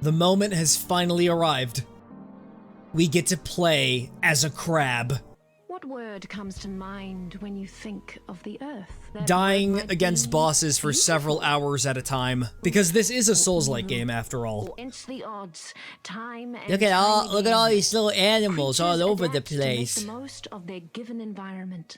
The moment has finally arrived. We get to play as a crab. What word comes to mind when you think of the Earth? Dying against bosses for several hours at a time, because this is a Souls-like game after all. The odds, time and Look at all these little animals all over the place. To make the most of their given environment.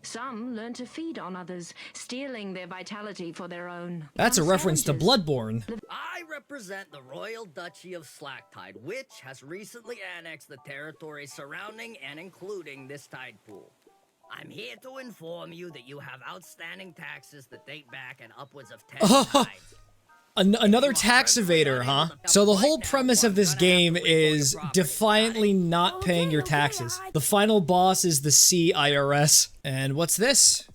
Some learn to feed on others, stealing their vitality for their own. That's a reference to Bloodborne. I represent the Royal Duchy of Slacktide, which has recently annexed the territory surrounding and including this tide pool. I'm here to inform you that you have outstanding taxes that date back and upwards of 10 tides. Another tax evader, huh? So the whole premise of this game is defiantly not paying your taxes. The final boss is the CIRS. And what's this?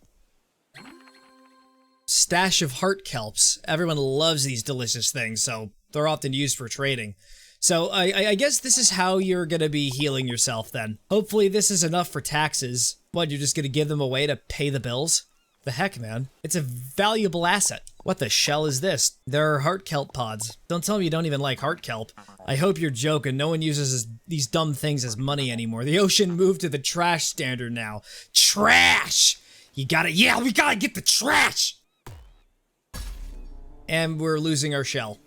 Stash of heart kelps. Everyone loves these delicious things, so they're often used for trading. So I guess this is how you're gonna be healing yourself then. Hopefully this is enough for taxes. What, you're just gonna give them away to pay the bills? The heck, man. It's a valuable asset. What the shell is this? There are heart kelp pods. Don't tell me you don't even like heart kelp. I hope you're joking. No one uses these dumb things as money anymore. The ocean moved to the trash standard now. Trash! We gotta get the trash! And we're losing our shell.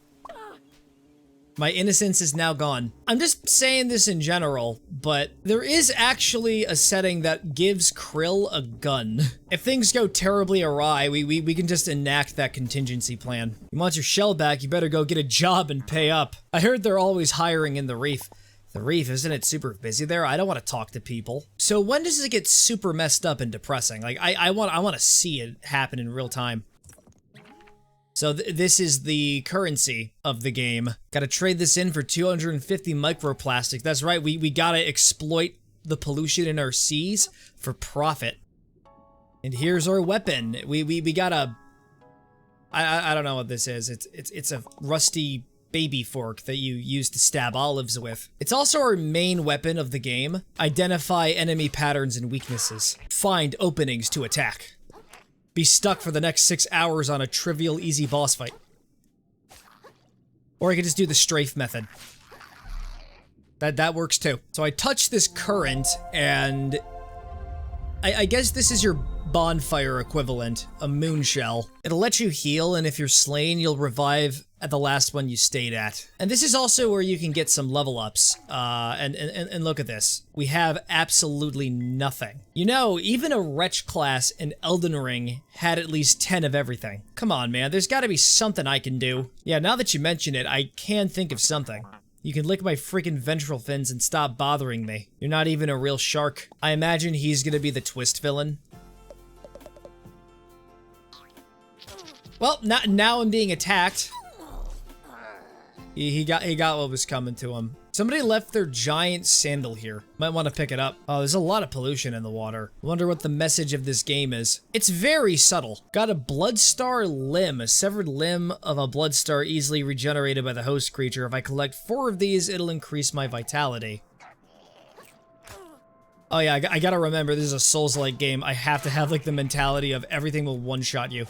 My innocence is now gone. I'm just saying this in general, but there is actually a setting that gives Krill a gun. If things go terribly awry, we can just enact that contingency plan. You want your shell back, you better go get a job and pay up. I heard they're always hiring in the Reef. The Reef, isn't it super busy there? I don't want to talk to people. So when does it get super messed up and depressing? Like, I want to see it happen in real time. So this is the currency of the game. Gotta trade this in for 250 microplastic. That's right, we gotta exploit the pollution in our seas for profit. And here's our weapon. We gotta... I don't know what this is. It's a rusty baby fork that you use to stab olives with. It's also our main weapon of the game. Identify enemy patterns and weaknesses. Find openings to attack. Be stuck for the next 6 hours on a trivial, easy boss fight. Or I could just do the strafe method. That works too. So I touch this current, and I guess this is your bonfire equivalent, a moon shell. It'll let you heal, and if you're slain, you'll revive at the last one you stayed at. And this is also where you can get some level ups. And look at this. We have absolutely nothing. You know, even a Wretch class in Elden Ring had at least 10 of everything. Come on, man, there's gotta be something I can do. Yeah, now that you mention it, I can think of something. You can lick my freaking ventral fins and stop bothering me. You're not even a real shark. I imagine he's gonna be the twist villain. Well, now I'm being attacked. He got what was coming to him. Somebody left their giant sandal here. Might want to pick it up. Oh, there's a lot of pollution in the water. Wonder what the message of this game is. It's very subtle. Got a bloodstar limb. A severed limb of a bloodstar easily regenerated by the host creature. If I collect 4 of these, it'll increase my vitality. Oh yeah, I gotta remember, this is a Souls-like game. I have to have like the mentality of everything will one-shot you.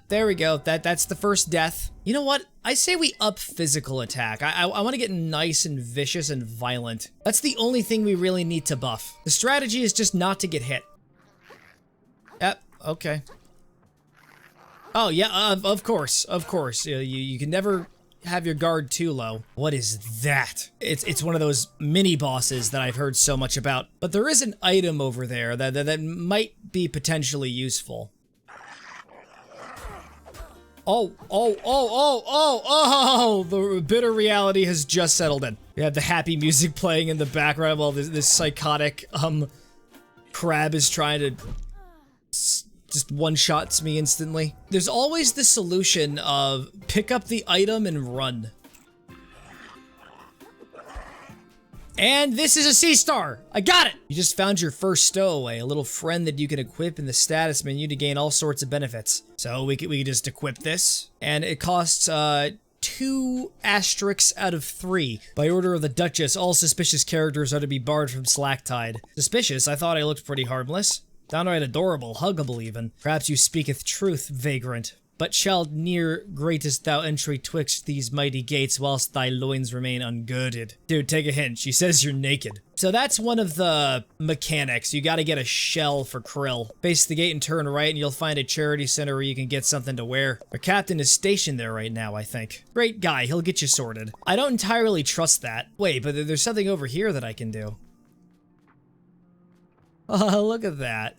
There we go. That's the first death. You know what? I say we up physical attack. I want to get nice and vicious and violent. That's the only thing we really need to buff. The strategy is just not to get hit. Yep, okay. Oh yeah, of course, of course. You can never have your guard too low. What is that? It's one of those mini bosses that I've heard so much about. But there is an item over there that might be potentially useful. Oh, the bitter reality has just settled in. We have the happy music playing in the background while this psychotic, crab is trying to just one-shots me instantly. There's always the solution of pick up the item and run. And this is a C-star! I got it! You just found your first stowaway, a little friend that you can equip in the status menu to gain all sorts of benefits. So we could just equip this, and it costs 2 asterisks out of 3. By order of the Duchess, all suspicious characters are to be barred from Slacktide. Suspicious? I thought I looked pretty harmless. Downright adorable, huggable even. Perhaps you speaketh truth, vagrant. But shall near greatest thou entry twixt these mighty gates whilst thy loins remain ungirded. Dude, take a hint. She says you're naked. So that's one of the mechanics. You gotta get a shell for Krill. Face the gate and turn right and you'll find a charity center where you can get something to wear. Our captain is stationed there right now, I think. Great guy, he'll get you sorted. I don't entirely trust that. Wait, but there's something over here that I can do. Oh, look at that.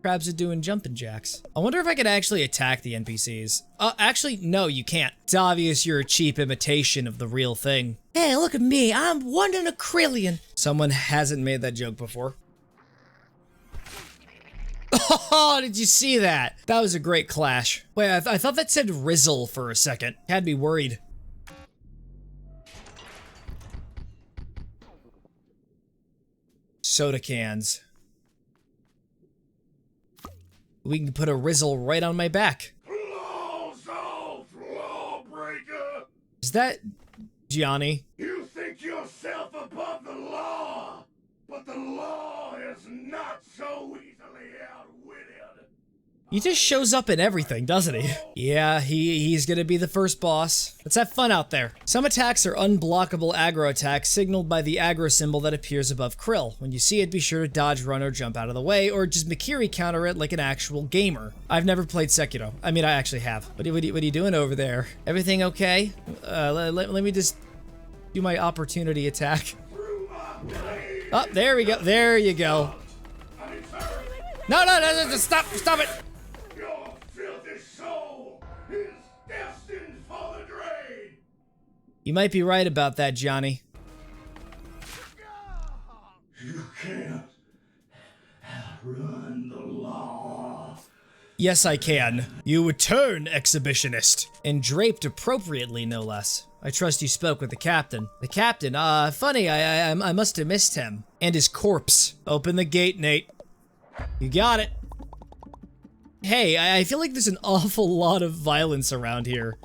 Crabs are doing jumping jacks. I wonder if I could actually attack the NPCs. Actually, no, you can't. It's obvious you're a cheap imitation of the real thing. Hey, look at me. I'm one in a trillion. Someone hasn't made that joke before. Oh, did you see that? That was a great clash. Wait, I thought that said Rizzle for a second. Had me worried. Soda cans. We can put a Rizzle right on my back. Claws off, lawbreaker! Is that Gianni? You think yourself above the law, but the law is not so easily outwitted. He just shows up in everything, doesn't he? Yeah, he's gonna be the first boss. Let's have fun out there. Some attacks are unblockable aggro attacks signaled by the aggro symbol that appears above Krill. When you see it, be sure to dodge, run, or jump out of the way, or just Mikiri counter it like an actual gamer. I've never played Sekiro. I mean, I actually have. What are you doing over there? Everything okay? Let me just do my opportunity attack. Oh, there we go. There you go. No, stop it. Your filthy soul is destined for the grave. You might be right about that, Johnny. You can't outrun the law. Yes, I can. You return, exhibitionist. And draped appropriately, no less. I trust you spoke with the captain. The captain? Funny, I must have missed him. And his corpse. Open the gate, Nate. You got it. Hey, I feel like there's an awful lot of violence around here.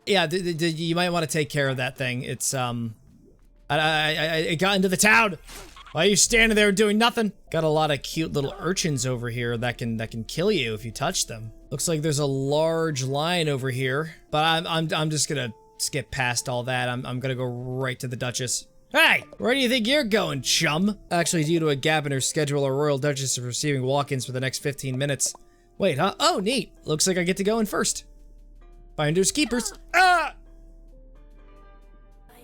Yeah, you might want to take care of that thing. It's, it got into the town. Why are you standing there doing nothing? Got a lot of cute little urchins over here that can kill you if you touch them. Looks like there's a large line over here, but I'm just gonna skip past all that. I'm gonna go right to the Duchess. Hey, where do you think you're going, chum? Actually, due to a gap in her schedule, our Royal Duchess is receiving walk-ins for the next 15 minutes. Wait, huh? Oh, neat. Looks like I get to go in first. Finders keepers. Ah! I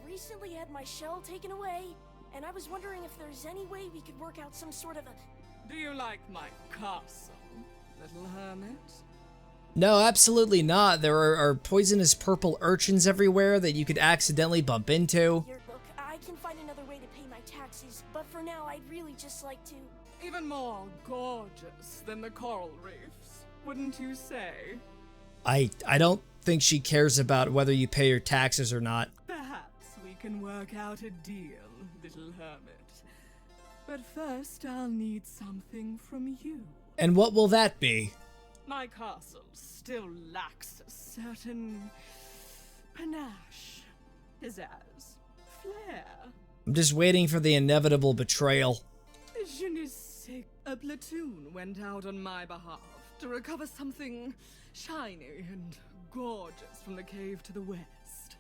recently had my shell taken away, and I was wondering if there's any way we could work out some sort of a... Do you like my castle, little hermit? No, absolutely not. There are poisonous purple urchins everywhere that you could accidentally bump into. Here, look, I can find another way to pay my taxes, but for now, I'd really just like to... Even more gorgeous than the coral reefs, wouldn't you say? I don't think she cares about whether you pay your taxes or not. Perhaps we can work out a deal, little hermit. But first, I'll need something from you. And what will that be? My castle still lacks a certain panache, pizzazz, flair. I'm just waiting for the inevitable betrayal. Je ne sais. A platoon went out on my behalf to recover something shiny and gorgeous from the cave to the west.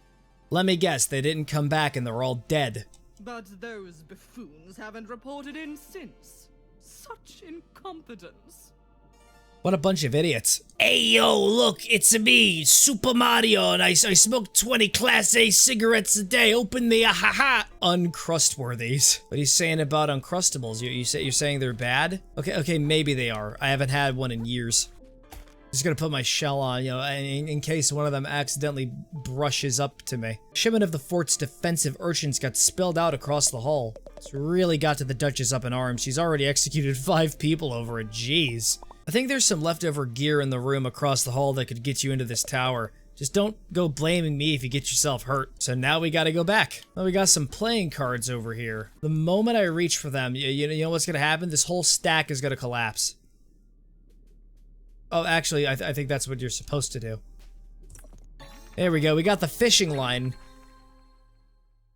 Let me guess, they didn't come back and they're all dead. But those buffoons haven't reported in since. Such incompetence. What a bunch of idiots. Hey yo, look, it's me, Super Mario, and I smoke 20 Class A cigarettes a day. Open the ha Uncrustworthies. What are you saying about Uncrustables? You're saying they're bad? Okay, maybe they are. I haven't had one in years. Just gonna put my shell on, in case one of them accidentally brushes up to me. Shipment of the fort's defensive urchins got spilled out across the hall. It's really got to the Duchess up in arms. She's already executed 5 people over it, jeez. I think there's some leftover gear in the room across the hall that could get you into this tower. Just don't go blaming me if you get yourself hurt. So now we gotta go back. Well, we got some playing cards over here. The moment I reach for them, you know what's gonna happen? This whole stack is gonna collapse. Oh, actually, I think that's what you're supposed to do. There we go, we got the fishing line.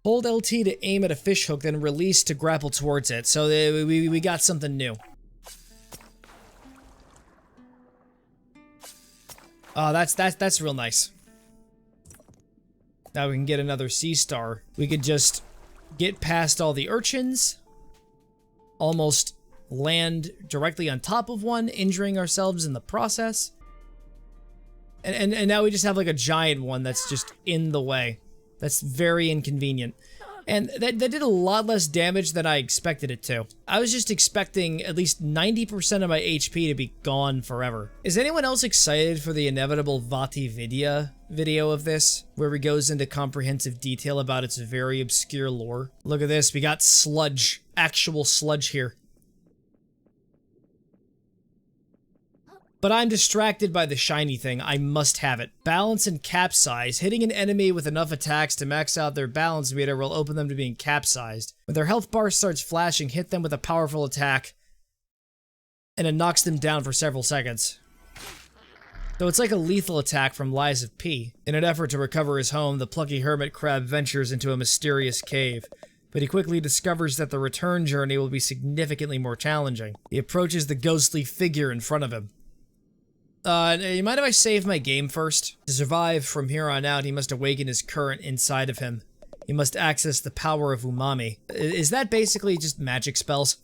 Hold LT to aim at a fish hook, then release to grapple towards it. So we got something new. Oh, that's real nice. Now we can get another sea star. We could just get past all the urchins, almost land directly on top of one, injuring ourselves in the process. And now we just have like a giant one that's just in the way. That's very inconvenient. And that did a lot less damage than I expected it to. I was just expecting at least 90% of my HP to be gone forever. Is anyone else excited for the inevitable Vati Vidya video of this, where he goes into comprehensive detail about its very obscure lore? Look at this, we got sludge, actual sludge here. But I'm distracted by the shiny thing. I must have it. Balance and capsize. Hitting an enemy with enough attacks to max out their balance meter will open them to being capsized. When their health bar starts flashing, hit them with a powerful attack, and it knocks them down for several seconds. Though it's like a lethal attack from Lies of P. In an effort to recover his home, the plucky hermit crab ventures into a mysterious cave. But he quickly discovers that the return journey will be significantly more challenging. He approaches the ghostly figure in front of him. You mind if I save my game first? To survive from here on out, he must awaken his current inside of him. He must access the power of umami. Is that basically just magic spells?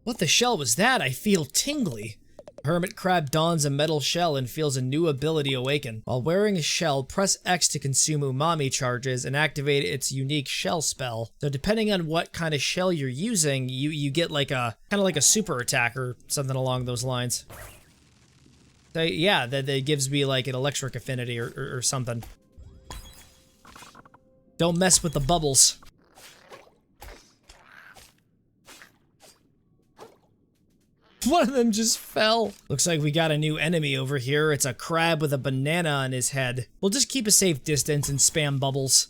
What the shell was that? I feel tingly. Hermit crab dons a metal shell and feels a new ability awaken. While wearing a shell, press X to consume umami charges and activate its unique shell spell. So depending on what kind of shell you're using, you get like a kind of like a super attack or something along those lines. So yeah, that gives me like an electric affinity or something. Don't mess with the bubbles. One of them just fell. Looks like we got a new enemy over here. It's a crab with a banana on his head. We'll just keep a safe distance and spam bubbles.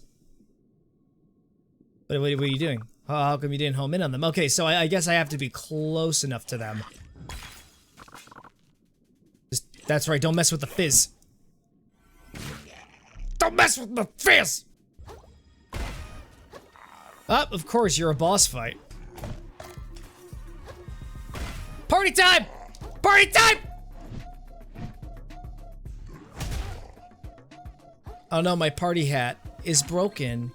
What are you doing? How come you didn't home in on them? Okay, so I guess I have to be close enough to them. That's right, don't mess with the fizz. Don't mess with the fizz! Oh, of course, you're a boss fight. Party time! Party time! Oh no, my party hat is broken.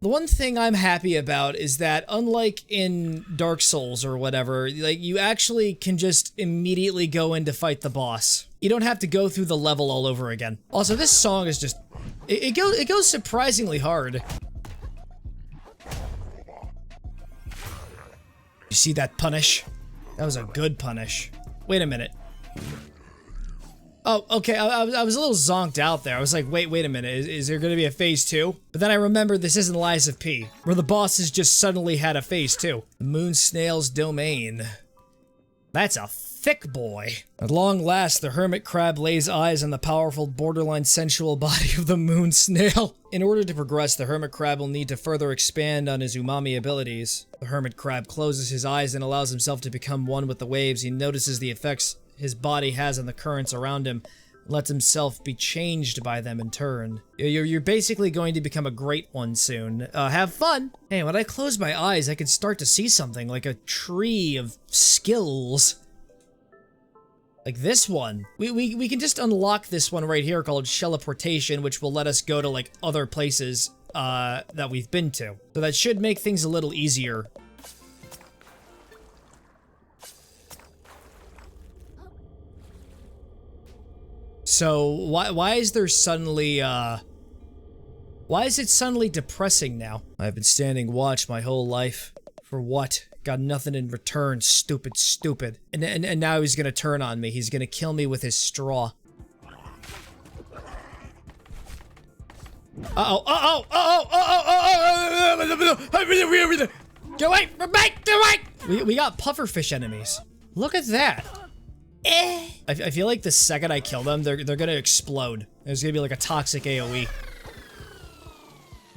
The one thing I'm happy about is that unlike in Dark Souls or whatever, like you actually can just immediately go in to fight the boss. You don't have to go through the level all over again. Also, this song is just it goes surprisingly hard. You see that punish? That was a good punish. Wait a minute. Oh, okay, I was a little zonked out there. I was like, wait a minute, is there gonna be a phase 2? But then I remembered this isn't Lies of P, where the bosses just suddenly had a phase 2. The moon snail's domain. That's a thick boy. At long last, the hermit crab lays eyes on the powerful, borderline sensual body of the moon snail. In order to progress, the hermit crab will need to further expand on his umami abilities. The hermit crab closes his eyes and allows himself to become one with the waves. He notices the effects his body has on the currents around him, lets himself be changed by them in turn. You're basically going to become a great one soon. Have fun! Hey, when I close my eyes, I can start to see something, like a tree of skills. Like this one. We can just unlock this one right here called Shelliportation, which will let us go to, like, other places, that we've been to. So that should make things a little easier. So, why is there suddenly, why is it suddenly depressing now? I've been standing watch my whole life. For what? Got nothing in return, stupid. And now he's gonna turn on me. He's gonna kill me with his straw. Get away from me! Get away! We got pufferfish enemies. Look at that. I feel like the second I kill them, they're gonna explode. There's gonna be like a toxic AoE.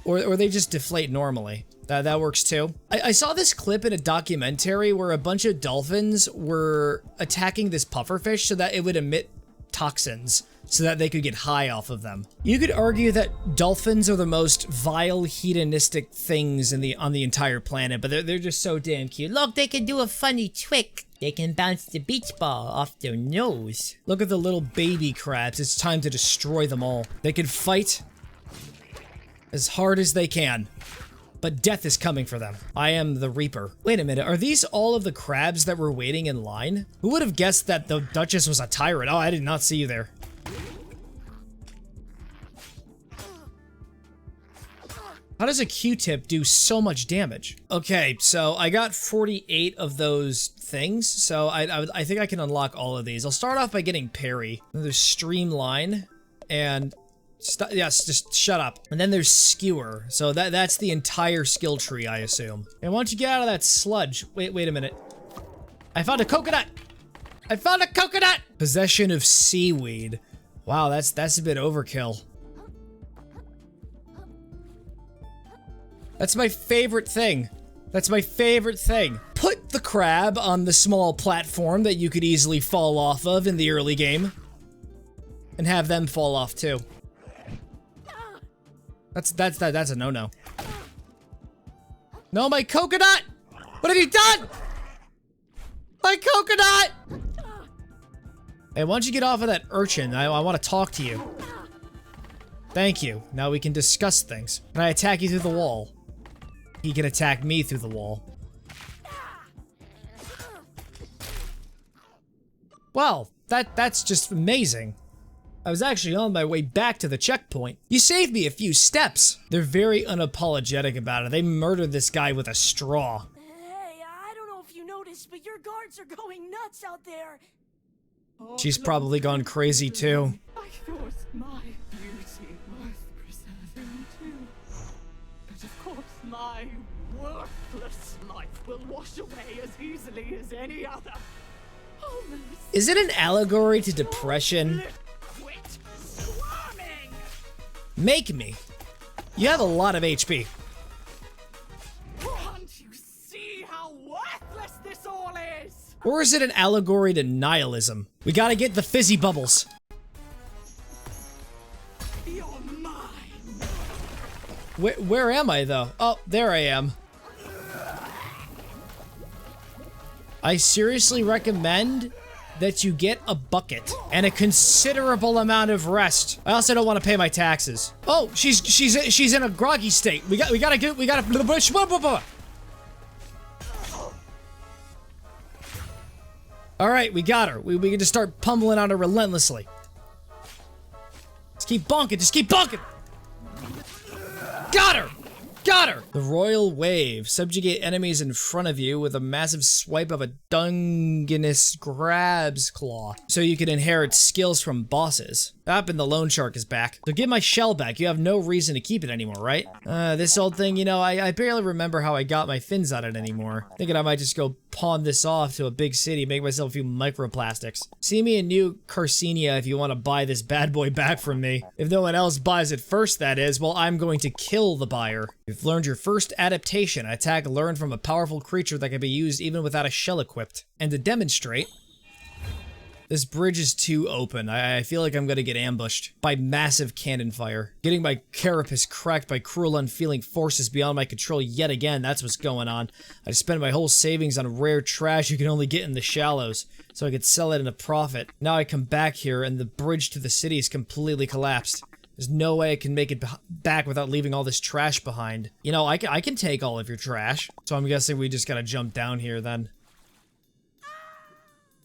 Or they just deflate normally. That works too. I saw this clip in a documentary where a bunch of dolphins were attacking this pufferfish so that it would emit toxins so that they could get high off of them. You could argue that dolphins are the most vile, hedonistic things on the entire planet, but they're just so damn cute. Look, they can do a funny trick. They can bounce the beach ball off their nose. Look at the little baby crabs. It's time to destroy them all. They can fight as hard as they can, but death is coming for them. I am the Reaper. Wait a minute, are these all of the crabs that were waiting in line? Who would have guessed that the Duchess was a tyrant? Oh, I did not see you there. How does a Q-tip do so much damage? Okay, so I got 48 of those things, so I think I can unlock all of these. I'll start off by getting Parry. Then there's Streamline, and yes, just shut up. And then there's Skewer, so that's the entire skill tree, I assume. And why don't you get out of that sludge? Wait a minute. I found a coconut! I found a coconut! Possession of Seaweed. Wow, that's a bit overkill. That's my favorite thing. That's my favorite thing. Put the crab on the small platform that you could easily fall off of in the early game. And have them fall off too. That's a no-no. No, my coconut! What have you done? My coconut! Hey, why don't you get off of that urchin? I want to talk to you. Thank you. Now we can discuss things. Can I attack you through the wall? He can attack me through the wall. Well, that's just amazing. I was actually on my way back to the checkpoint. You saved me a few steps. They're very unapologetic about it. They murdered this guy with a straw. Hey, I don't know if you noticed, but your guards are going nuts out there. She's probably gone crazy too. I thought my beauty worth preserving too. But of course, my worthless life will wash away as easily as any other. Almost. Is it an allegory to depression? Quit squirming! Make me. You have a lot of HP. Can't you see how worthless this all is? Or is it an allegory to nihilism? We gotta get the fizzy bubbles. You're mine. Where am I though? Oh, there I am. I seriously recommend that you get a bucket and a considerable amount of rest. I also don't want to pay my taxes. Oh, she's in a groggy state. We gotta. All right, we got her. We can just start pummeling on her relentlessly. Just keep bonking. Just keep bonking. Got her. Got her! The Royal Wave. Subjugate enemies in front of you with a massive swipe of a Dungeness Grab's Claw. So you can inherit skills from bosses. Up and the Loan Shark is back. So get my shell back. You have no reason to keep it anymore, right? This old thing, you know, I barely remember how I got my fins on it anymore. Thinking I might just go pawn this off to a big city, make myself a few microplastics. See me in New Carcinia if you want to buy this bad boy back from me. If no one else buys it first, that is, well, I'm going to kill the buyer. You've learned your first adaptation, an attack learned from a powerful creature that can be used even without a shell equipped. And to demonstrate, this bridge is too open. I feel like I'm gonna get ambushed by massive cannon fire. Getting my carapace cracked by cruel, unfeeling forces beyond my control yet again, that's what's going on. I spent my whole savings on rare trash you can only get in the shallows, so I could sell it in a profit. Now I come back here and the bridge to the city is completely collapsed. There's no way I can make it back without leaving all this trash behind. You know, I can take all of your trash, so I'm guessing we just gotta jump down here then.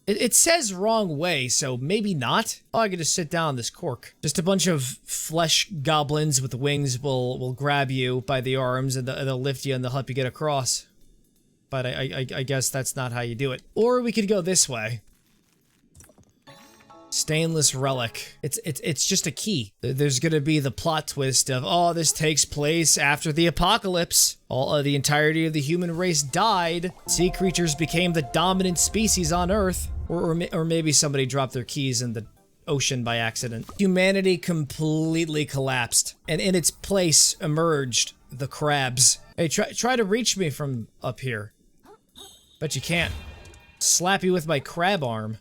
It says wrong way, so maybe not. Oh, I could just sit down on this cork. Just a bunch of flesh goblins with wings will grab you by the arms and they'll lift you and they'll help you get across. But I guess that's not how you do it. Or we could go this way. Stainless relic. It's just a key. There's gonna be the plot twist of, oh, this takes place after the apocalypse. The entirety of the human race died. Sea creatures became the dominant species on Earth. Or maybe somebody dropped their keys in the ocean by accident. Humanity completely collapsed, and in its place emerged the crabs. Hey, try to reach me from up here. Bet you can't. Slap you with my crab arm.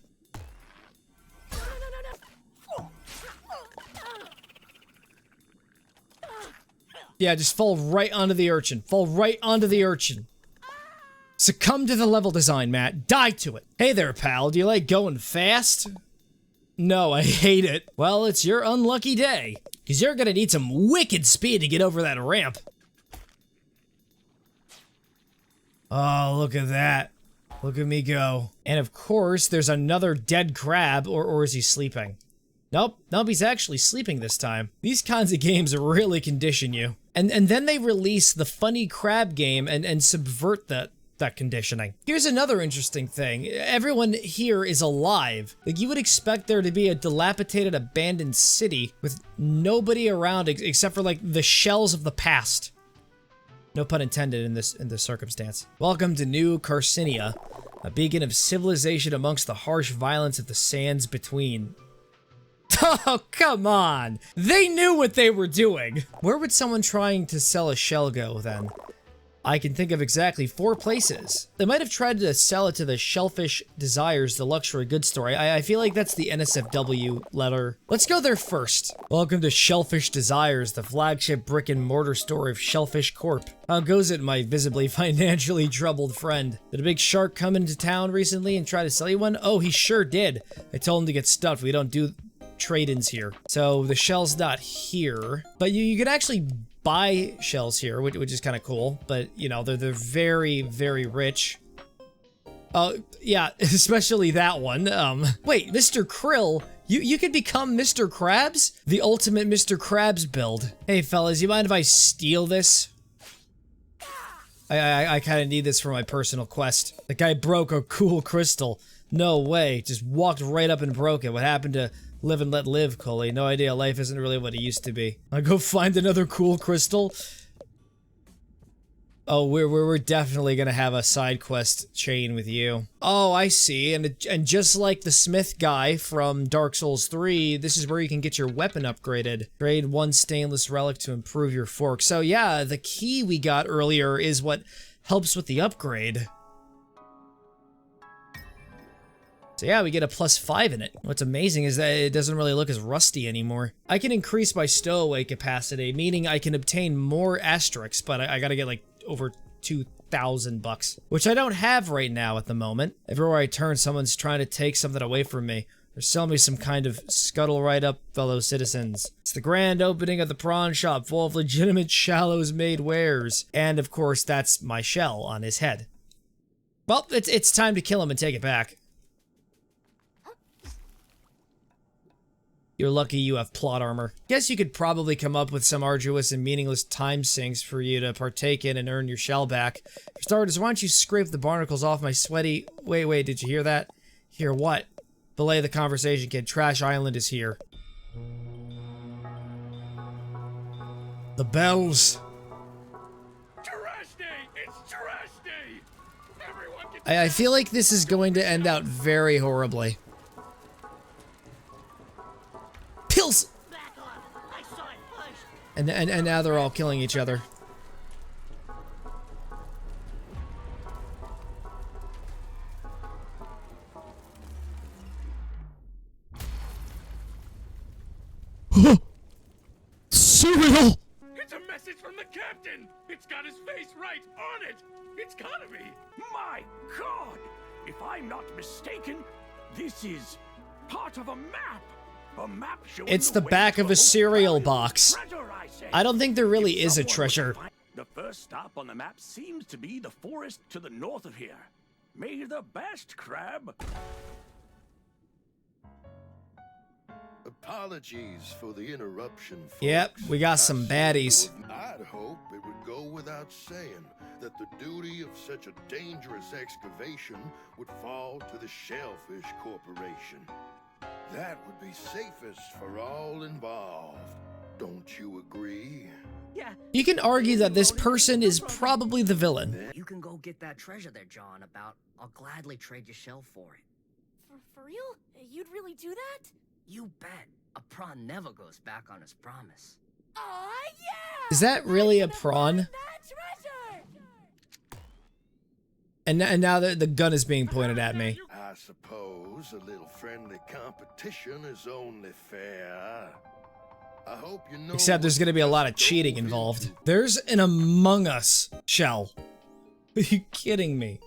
Yeah, just fall right onto the urchin. Fall right onto the urchin. Succumb to the level design, Matt. Die to it. Hey there, pal. Do you like going fast? No, I hate it. Well, it's your unlucky day. Because you're gonna need some wicked speed to get over that ramp. Oh, look at that. Look at me go. And of course, there's another dead crab, or is he sleeping? Nope, he's actually sleeping this time. These kinds of games really condition you. And then they release the funny crab game and subvert that conditioning. Here's another interesting thing. Everyone here is alive. Like, you would expect there to be a dilapidated, abandoned city with nobody around except for, like, the shells of the past. No pun intended in this circumstance. Welcome to New Carcinia, a beacon of civilization amongst the harsh violence of the sands between. Oh, come on! They knew what they were doing! Where would someone trying to sell a shell go, then? I can think of exactly 4 places. They might have tried to sell it to the Shellfish Desires, the luxury goods store. I feel like that's the NSFW letter. Let's go there first. Welcome to Shellfish Desires, the flagship brick and mortar store of Shellfish Corp. How goes it, my visibly financially troubled friend? Did a big shark come into town recently and try to sell you one? Oh, he sure did. I told him to get stuffed. We don't do trade-ins here. So the shell's not here, but you can actually buy shells here, which is kind of cool, but you know, they're very, very rich. Oh, yeah, especially that one. Wait, Mr. Krill, you could become Mr. Krabs? The ultimate Mr. Krabs build. Hey fellas, you mind if I steal this? I kind of need this for my personal quest. The guy broke a cool crystal. No way, just walked right up and broke it. What happened to live and let live, Coley? No idea, life isn't really what it used to be. I'll go find another cool crystal. Oh, we're definitely gonna have a side quest chain with you. Oh, I see, and just like the smith guy from Dark Souls 3, this is where you can get your weapon upgraded. Trade 1 stainless relic to improve your fork. So yeah, the key we got earlier is what helps with the upgrade. So yeah, we get a +5 in it. What's amazing is that it doesn't really look as rusty anymore. I can increase my stowaway capacity, meaning I can obtain more asterisks, but I gotta get like over 2,000 bucks, which I don't have right now at the moment. Everywhere I turn, someone's trying to take something away from me. Or sell me some kind of scuttle right up, fellow citizens. It's the grand opening of the prawn shop, full of legitimate Shallows-made wares. And of course, that's my shell on his head. Well, it's time to kill him and take it back. You're lucky you have plot armor. Guess you could probably come up with some arduous and meaningless time sinks for you to partake in and earn your shell back. For starters, why don't you scrape the barnacles off my sweaty... Wait, did you hear that? Hear what? Belay the conversation, kid. Trash Island is here. The bells. Trash day! It's trash day! Everyone get I feel like this is going to end out very horribly. Pills! And now they're all killing each other. Cereal! It's a message from the captain! It's got his face right on it! It's gotta be! My God! If I'm not mistaken, this is part of a map. A map showing It's the back of a cereal box. I don't think there really is a treasure. The first stop on the map seems to be the forest to the north of here. May the best, Crab. Apologies for the interruption, folks. Yep, we got some baddies. I'd hope it would go without saying that the duty of such a dangerous excavation would fall to the Shellfish Corporation. That would be safest for all involved. Don't you agree? Yeah. You can argue that this person is probably the villain. You can go get that treasure there, John, I'll gladly trade your shell for it. For real? You'd really do that? You bet. A prawn never goes back on his promise. Aw, yeah! Is that really a prawn? That treasure! And now the gun is being pointed at me. I suppose a little friendly competition is only fair. I hope you know. Except there's gonna be a lot of cheating involved. There's an Among Us shell. Are you kidding me?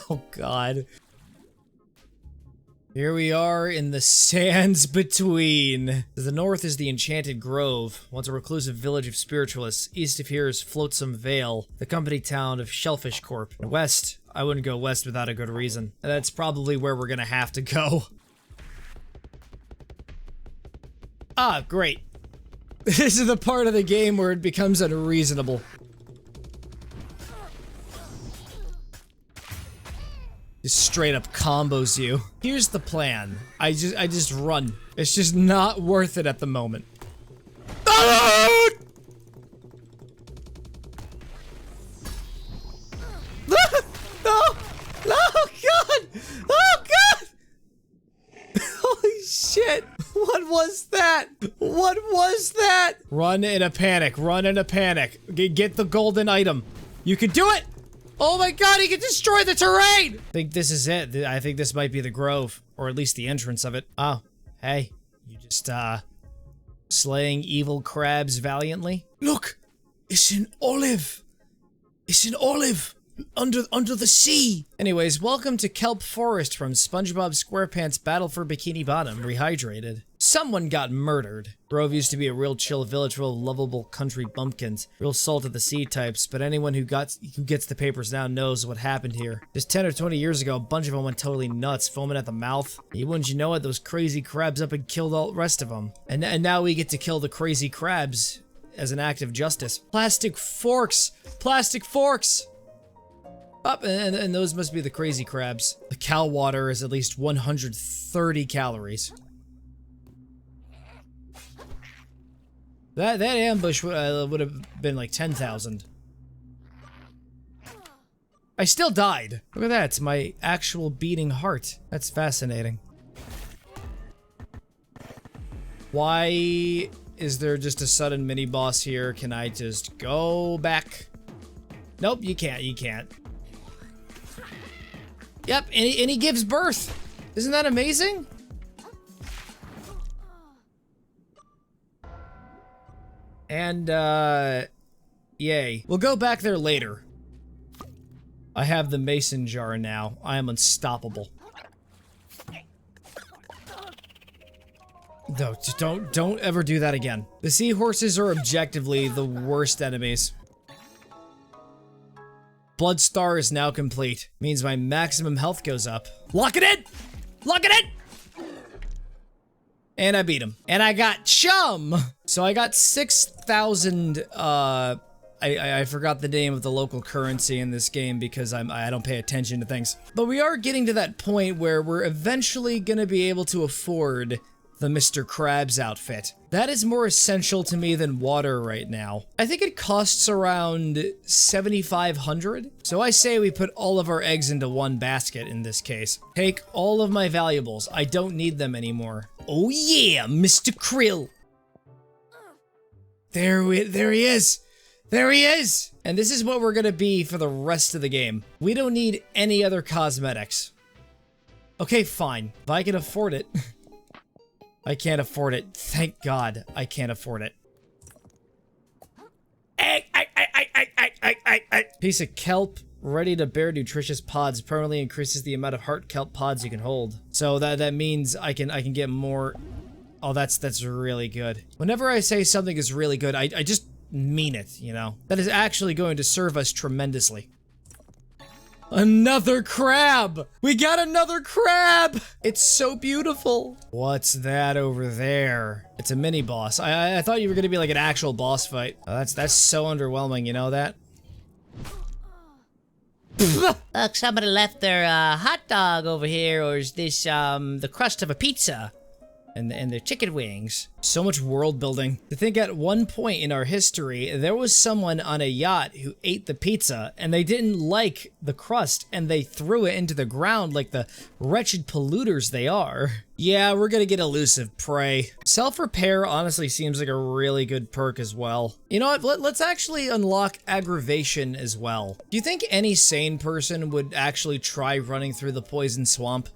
Oh god. Here we are in the sands between. To the north is the Enchanted Grove, once a reclusive village of spiritualists. East of here is Flotsam Vale, the company town of Shellfish Corp. And west, I wouldn't go west without a good reason. And that's probably where we're gonna have to go. Ah, great. This is the part of the game where it becomes unreasonable. Just straight up combos you. Here's the plan. I just run. It's just not worth it at the moment. Ah! No! No! God! Oh God! Holy shit! What was that? What was that? Run in a panic. Run in a panic. Get the golden item. You can do it! Oh my god, he can destroy the terrain! I think this is it. I think this might be the grove. Or at least the entrance of it. Oh, hey. You just, slaying evil crabs valiantly? Look! It's an olive! It's an olive! Under the sea! Anyways, welcome to Kelp Forest from SpongeBob SquarePants Battle for Bikini Bottom, rehydrated. Someone got murdered. Grove used to be a real chill village full of lovable country bumpkins. Real salt of the sea types, but anyone who gets the papers now knows what happened here. Just 10 or 20 years ago, a bunch of them went totally nuts, foaming at the mouth. Wouldn't you know it, those crazy crabs up and killed all the rest of them. And now we get to kill the crazy crabs as an act of justice. Plastic forks! Plastic forks! Up, and those must be the crazy crabs. The cow water is at least 130 calories. That ambush would have been like 10,000. I still died. Look at that, it's my actual beating heart. That's fascinating. Why is there just a sudden mini-boss here? Can I just go back? Nope, you can't. Yep, and he gives birth. Isn't that amazing? And, yay. We'll go back there later. I have the mason jar now. I am unstoppable. No, just don't ever do that again. The seahorses are objectively the worst enemies. Blood Star is now complete. Means my maximum health goes up. Lock it in! Lock it in! And I beat him. And I got chum! So I got 6,000, I forgot the name of the local currency in this game because I don't pay attention to things. But we are getting to that point where we're eventually gonna be able to afford the Mr. Krabs outfit. That is more essential to me than water right now. I think it costs around 7,500. So I say we put all of our eggs into one basket in this case. Take all of my valuables. I don't need them anymore. Oh yeah, Mr. Krill. There he is. There he is. And this is what we're gonna be for the rest of the game. We don't need any other cosmetics. Okay, fine. If I can afford it. I can't afford it. Thank God I can't afford it. Piece of kelp ready to bear nutritious pods permanently increases the amount of heart kelp pods you can hold. So that means I can get more. Oh, that's really good. Whenever I say something is really good, I just mean it, you know? That is actually going to serve us tremendously. Another crab! We got another crab! It's so beautiful. What's that over there? It's a mini boss. I thought you were gonna be like an actual boss fight. Oh, that's so underwhelming, you know that? Look, somebody left their hot dog over here, or is this the crust of a pizza? And their chicken wings. So much world building. To think at one point in our history, there was someone on a yacht who ate the pizza, and they didn't like the crust, and they threw it into the ground like the wretched polluters they are. Yeah, we're gonna get elusive prey. Self-repair honestly seems like a really good perk as well. You know what, let's actually unlock aggravation as well. Do you think any sane person would actually try running through the poison swamp?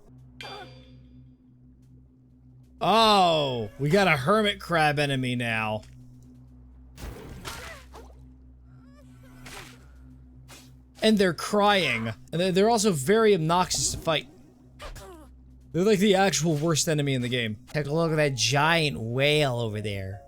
Oh, we got a hermit crab enemy now. And they're crying. And they're also very obnoxious to fight. They're like the actual worst enemy in the game. Take a look at that giant whale over there.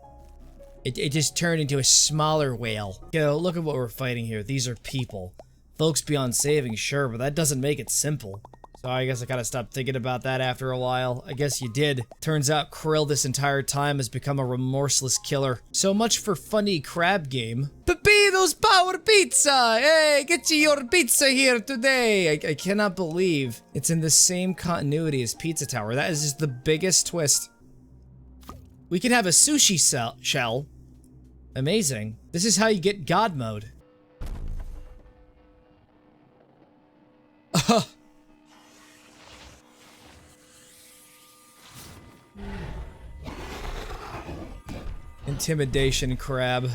It just turned into a smaller whale. Yo, look at what we're fighting here. These are people. Folks beyond saving, sure, but that doesn't make it simple. So I guess I gotta stop thinking about that after a while. I guess you did. Turns out Krill this entire time has become a remorseless killer. So much for funny crab game. Peppino's Power Pizza! Hey, get you your pizza here today! I cannot believe it's in the same continuity as Pizza Tower. That is just the biggest twist. We can have a sushi shell. Amazing. This is how you get God mode. Intimidation crab.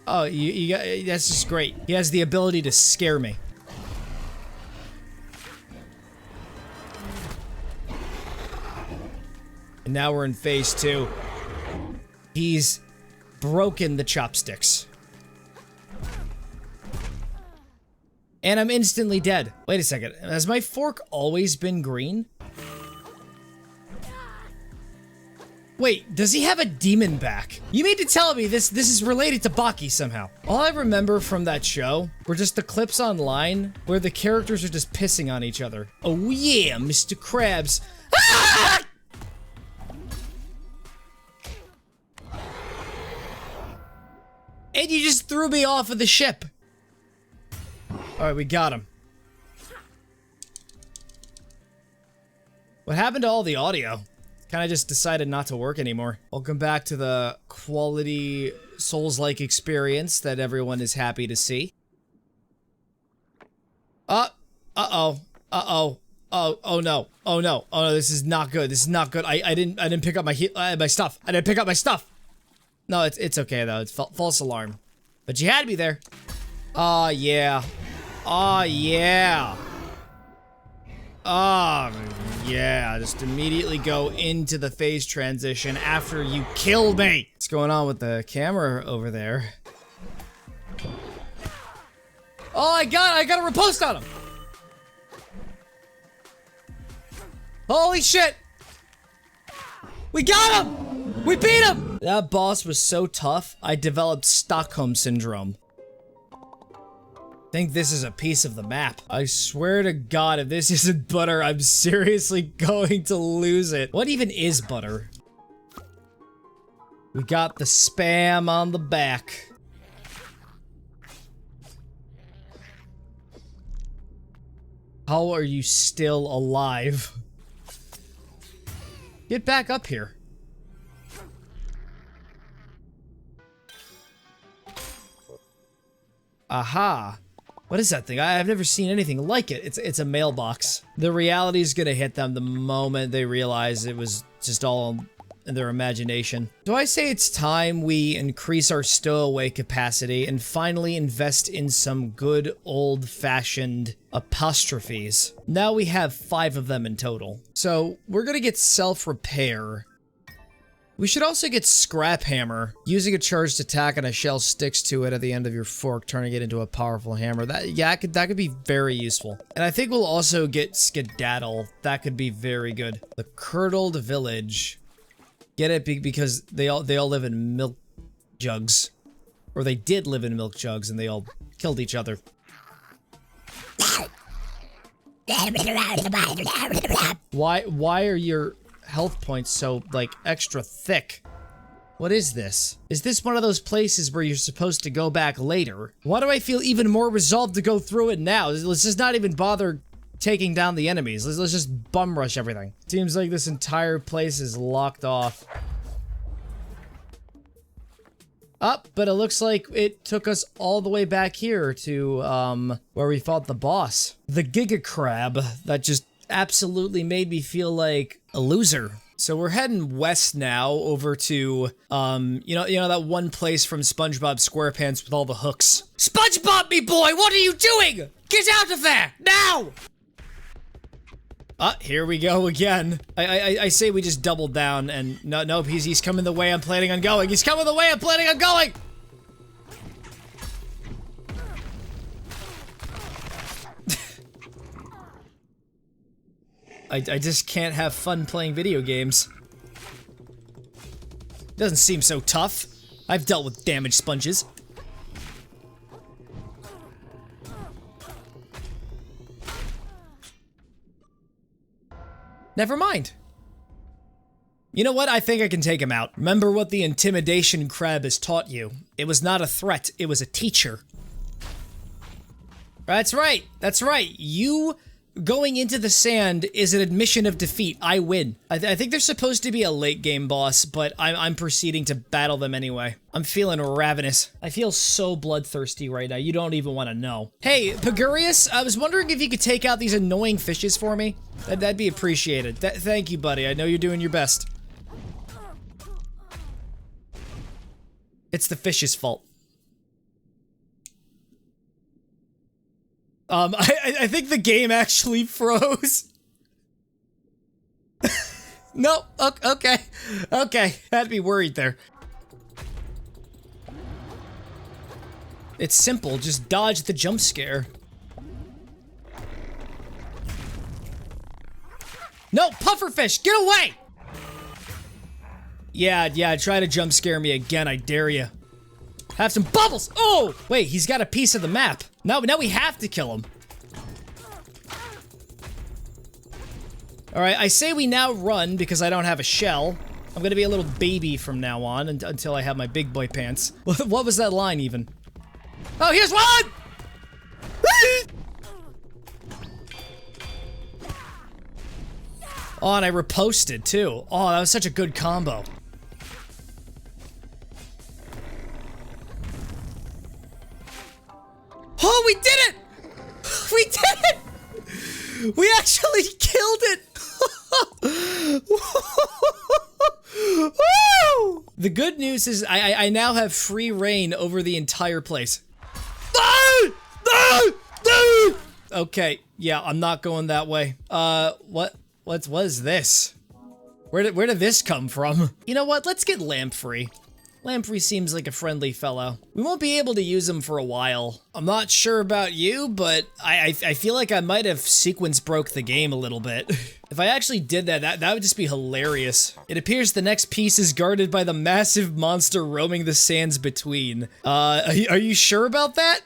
Oh, you got, that's just great. He has the ability to scare me. And now we're in phase 2. He's broken the chopsticks. And I'm instantly dead. Wait a second. Has my fork always been green? Wait, does he have a demon back? You mean to tell me this is related to Baki somehow? All I remember from that show were just the clips online where the characters are just pissing on each other. Oh yeah, Mr. Krabs. Ah! And you just threw me off of the ship. Alright, we got him. What happened to all the audio? Kinda just decided not to work anymore. Welcome back to the quality Souls-like experience that everyone is happy to see. Oh no. Oh no, this is not good. This is not good. I didn't pick up my stuff. I didn't pick up my stuff. No, it's okay though. It's false alarm. But you had me there. Oh yeah. Oh yeah. Oh yeah. Just immediately go into the phase transition after you kill me. What's going on with the camera over there? Oh, I got a riposte on him. Holy shit. We got him. We beat him. That boss was so tough, I developed Stockholm Syndrome. Think this is a piece of the map. I swear to God, if this isn't butter, I'm seriously going to lose it. What even is butter? We got the spam on the back. How are you still alive? Get back up here. Aha. What is that thing? I've never seen anything like it. It's a mailbox. The reality is gonna hit them the moment they realize it was just all in their imagination. So I say it's time we increase our stowaway capacity and finally invest in some good old-fashioned apostrophes. Now we have 5 of them in total. So we're gonna get self-repair. We should also get Scrap Hammer. Using a charged attack and a shell sticks to it at the end of your fork, turning it into a powerful hammer. That could be very useful. And I think we'll also get Skedaddle. That could be very good. The Curdled Village. Get it because they all live in milk jugs. Or they did live in milk jugs and they all killed each other. Why are your health points so, like, extra thick? What is this? Is this one of those places where you're supposed to go back later? Why do I feel even more resolved to go through it now? Let's just not even bother taking down the enemies. Let's just bum rush everything. Seems like this entire place is locked off. But it looks like it took us all the way back here to, where we fought the boss. The Giga Crab that just absolutely made me feel like a loser. So we're heading west now over to, you know that one place from SpongeBob SquarePants with all the hooks. SpongeBob, me boy, what are you doing? Get out of there, now! Here we go again. I say we just double down and nope, he's coming the way I'm planning on going. He's coming the way I'm planning on going! I just can't have fun playing video games. Doesn't seem so tough. I've dealt with damage sponges. Never mind. You know what? I think I can take him out. Remember what the intimidation crab has taught you. It was not a threat, it was a teacher. That's right. That's right. You going into the sand is an admission of defeat. I win. I think there's supposed to be a late game boss, but I'm proceeding to battle them anyway. I'm feeling ravenous. I feel so bloodthirsty right now. You don't even want to know. Hey, Pagurius, I was wondering if you could take out these annoying fishes for me. That'd be appreciated. Thank you, buddy. I know you're doing your best. It's the fish's fault. I think the game actually froze. No, okay. Okay, had to be worried there. It's simple, just dodge the jump scare. No, pufferfish, get away! Yeah, try to jump scare me again, I dare you. Have some bubbles! Oh! Wait, he's got a piece of the map. Now we have to kill him. Alright, I say we now run because I don't have a shell. I'm gonna be a little baby from now on until I have my big boy pants. What was that line even? Oh, here's one! Oh, and I riposted too. Oh, that was such a good combo. Oh, we did it! We did it! We actually killed it! Woo! The good news is I now have free reign over the entire place. Okay, yeah, I'm not going that way. What is this? Where did this come from? You know what? Let's get Lamprey. Lamprey seems like a friendly fellow. We won't be able to use him for a while. I'm not sure about you, but I feel like I might have sequence broke the game a little bit. If I actually did that would just be hilarious. It appears the next piece is guarded by the massive monster roaming the sands between. Are you sure about that?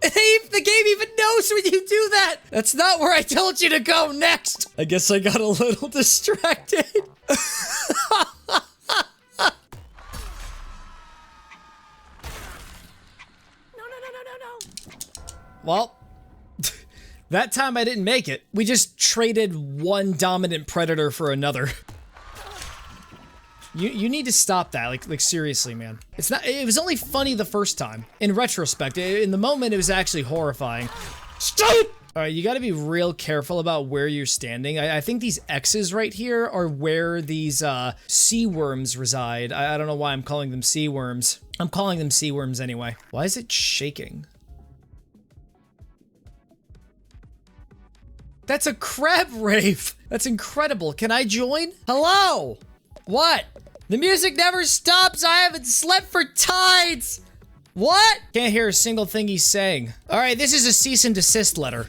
Hey, the game even knows when you do that! That's not where I told you to go next! I guess I got a little distracted. Well, that time I didn't make it. We just traded one dominant predator for another. You need to stop that, like seriously, man. It was only funny the first time. In retrospect, in the moment, it was actually horrifying. Stop! All right, you gotta be real careful about where you're standing. I think these X's right here are where these sea worms reside. I don't know why I'm calling them sea worms. I'm calling them sea worms anyway. Why is it shaking? That's a crab rave. That's incredible. Can I join? Hello? What? The music never stops. I haven't slept for tides. What? Can't hear a single thing he's saying. All right, this is a cease and desist letter.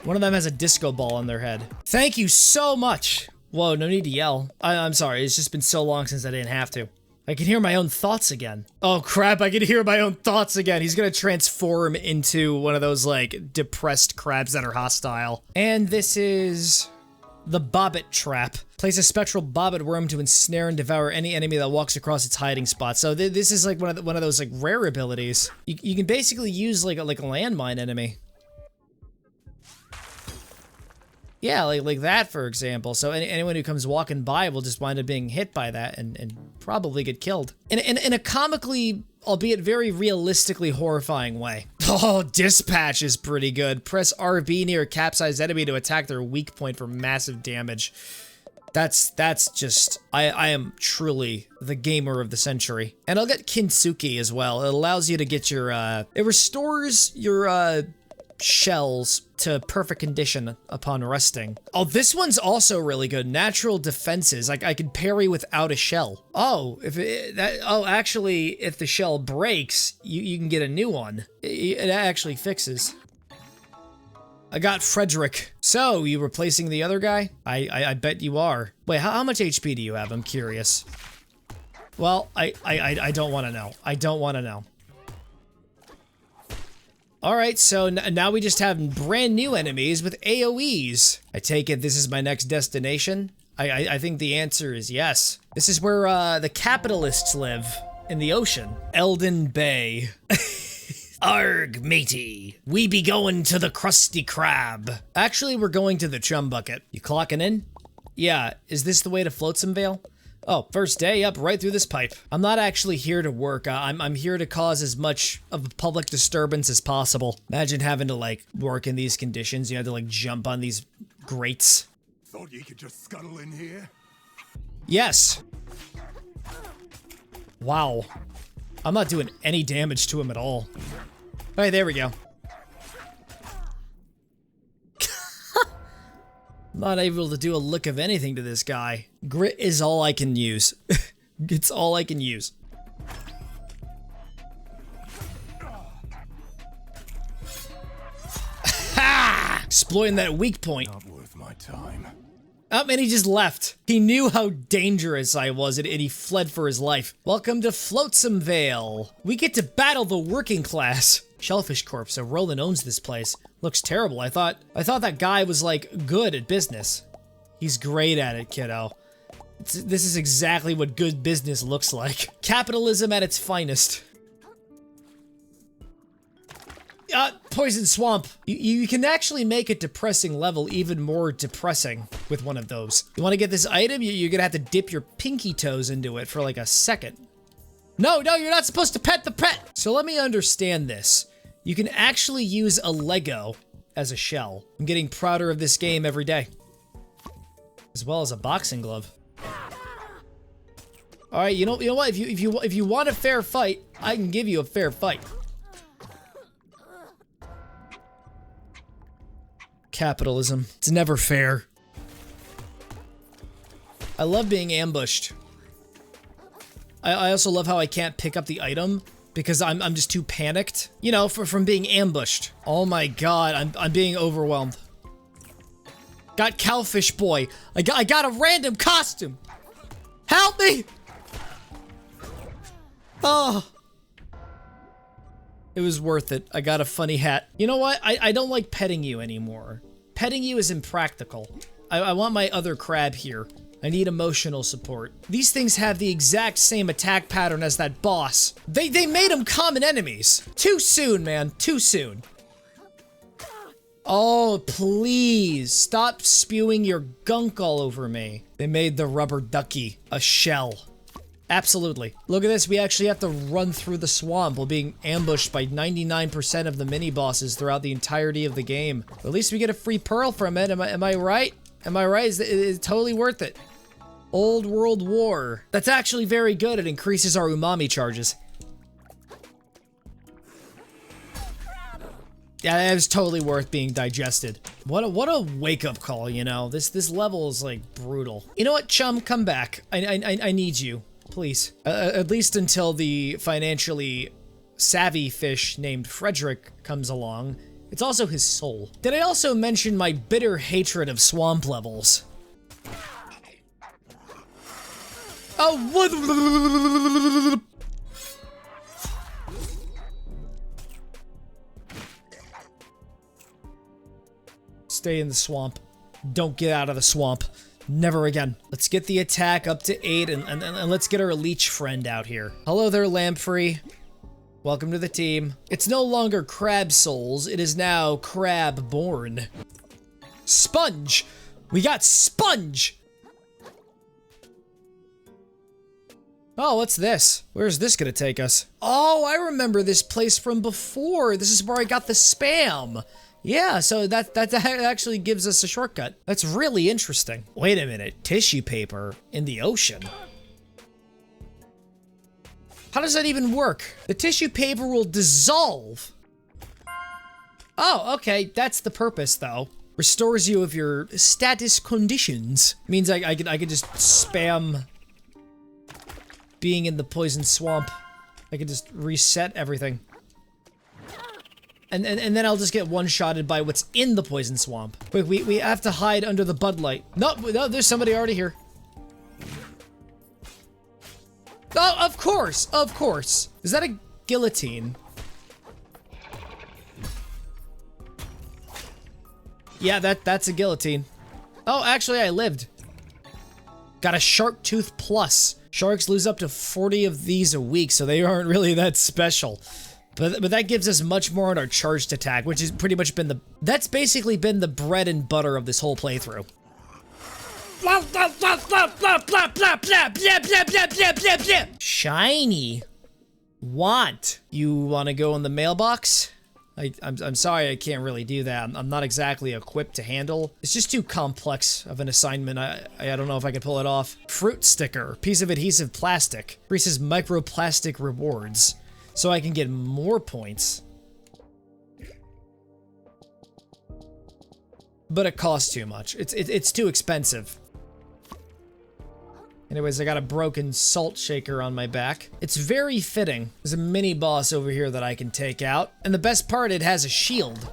One of them has a disco ball on their head. Thank you so much. Whoa, no need to yell. I'm sorry. It's just been so long since I didn't have to. I can hear my own thoughts again. Oh crap, I can hear my own thoughts again. He's gonna transform into one of those like depressed crabs that are hostile. And this is the Bobbit Trap. Place a spectral bobbit worm to ensnare and devour any enemy that walks across its hiding spot. So this is like one of those like rare abilities. You can basically use like a landmine enemy. Yeah, like that, for example. So anyone who comes walking by will just wind up being hit by that and probably get killed. In a comically, albeit very realistically horrifying way. Oh, Dispatch is pretty good. Press RB near a capsized enemy to attack their weak point for massive damage. That's just, I am truly the gamer of the century. And I'll get Kintsugi as well. It allows you to get your, it restores your, shells to perfect condition upon resting. Oh, this one's also really good. Natural defenses. Like I could parry without a shell. Oh, actually, if the shell breaks, you can get a new one. It actually fixes. I got Frederick. So, you replacing the other guy? I bet you are. Wait, how much HP do you have? I'm curious. Well, I don't want to know. I don't want to know. Alright, so now we just have brand new enemies with AoEs. I take it this is my next destination? I think the answer is yes. This is where the capitalists live, in the ocean. Eldon Bay. Arg, matey. We be going to the Krusty Krab. Actually, we're going to the Chum Bucket. You clocking in? Yeah, is this the way to Floatsamvale? Oh, first day up right through this pipe. I'm not actually here to work. I'm here to cause as much of a public disturbance as possible. Imagine having to, like, work in these conditions. You had to, like, jump on these grates. Thought you could just scuttle in here? Yes. Wow. I'm not doing any damage to him at all. Alright, there we go. Not able to do a lick of anything to this guy. Grit is all I can use. It's all I can use. Ha! Exploiting that weak point. Not worth my time. Oh, and he just left. He knew how dangerous I was, and he fled for his life. Welcome to Floatsamvale. We get to battle the working class. Shellfish Corp, so Roland owns this place. Looks terrible. I thought that guy was, like, good at business. He's great at it, kiddo. This is exactly what good business looks like. Capitalism at its finest. Poison Swamp. You can actually make a depressing level even more depressing with one of those. You want to get this item? You're gonna have to dip your pinky toes into it for like a second. No, you're not supposed to pet the pet! So let me understand this. You can actually use a Lego as a shell. I'm getting prouder of this game every day. As well as a boxing glove. Alright, you know what? If you want a fair fight, I can give you a fair fight. Capitalism. It's never fair. I love being ambushed. I also love how I can't pick up the item because I'm just too panicked. You know, from being ambushed. Oh my god, I'm being overwhelmed. Got Cowfish Boy. I got a random costume. Help me! Oh. It was worth it. I got a funny hat. You know what? I don't like petting you anymore. Petting you is impractical. I want my other crab here. I need emotional support. These things have the exact same attack pattern as that boss. They made them common enemies. Too soon, man. Too soon. Oh, please. Stop spewing your gunk all over me. They made the rubber ducky a shell. Absolutely. Look at this, we actually have to run through the swamp while being ambushed by 99% of the mini-bosses throughout the entirety of the game. At least we get a free pearl from it, am I right? Am I right? It's totally worth it. Old World War. That's actually very good, it increases our umami charges. Yeah, that was totally worth being digested. What a wake-up call, you know? This level is, like, brutal. You know what, chum? Come back. I need you. Please. At least until the financially savvy fish named Frederick comes along. It's also his soul. Did I also mention my bitter hatred of swamp levels? Oh, what? Stay in the swamp. Don't get out of the swamp. Never again. Let's get the attack up to 8 and let's get our leech friend out here. Hello there, Lamprey. Welcome to the team. It's no longer Crab Souls, it is now Crab Born. Sponge! We got Sponge! Oh, what's this? Where's this gonna take us? Oh, I remember this place from before. This is where I got the spam. Yeah, so that actually gives us a shortcut. That's really interesting. Wait a minute, tissue paper in the ocean? How does that even work? The tissue paper will dissolve. Oh, okay, that's the purpose, though. Restores you of your status conditions. Means I could just spam being in the poison swamp. I could just reset everything. And then I'll just get one-shotted by what's in the poison swamp. Wait, we have to hide under the Bud Light. No, there's somebody already here. Oh, of course, of course. Is that a guillotine? Yeah, that's a guillotine. Oh, actually, I lived. Got a Shark Tooth Plus. Sharks lose up to 40 of these a week, so they aren't really that special. But that gives us much more on our charged attack, which has pretty much been that's basically been the bread and butter of this whole playthrough. Shiny. Want. You want to go in the mailbox? I'm sorry, I can't really do that. I'm not exactly equipped to handle. It's just too complex of an assignment. I don't know if I can pull it off. Fruit sticker. Piece of adhesive plastic. Increases microplastic rewards. So I can get more points. But it costs too much. It's too expensive. Anyways, I got a broken salt shaker on my back. It's very fitting. There's a mini boss over here that I can take out. And the best part, it has a shield.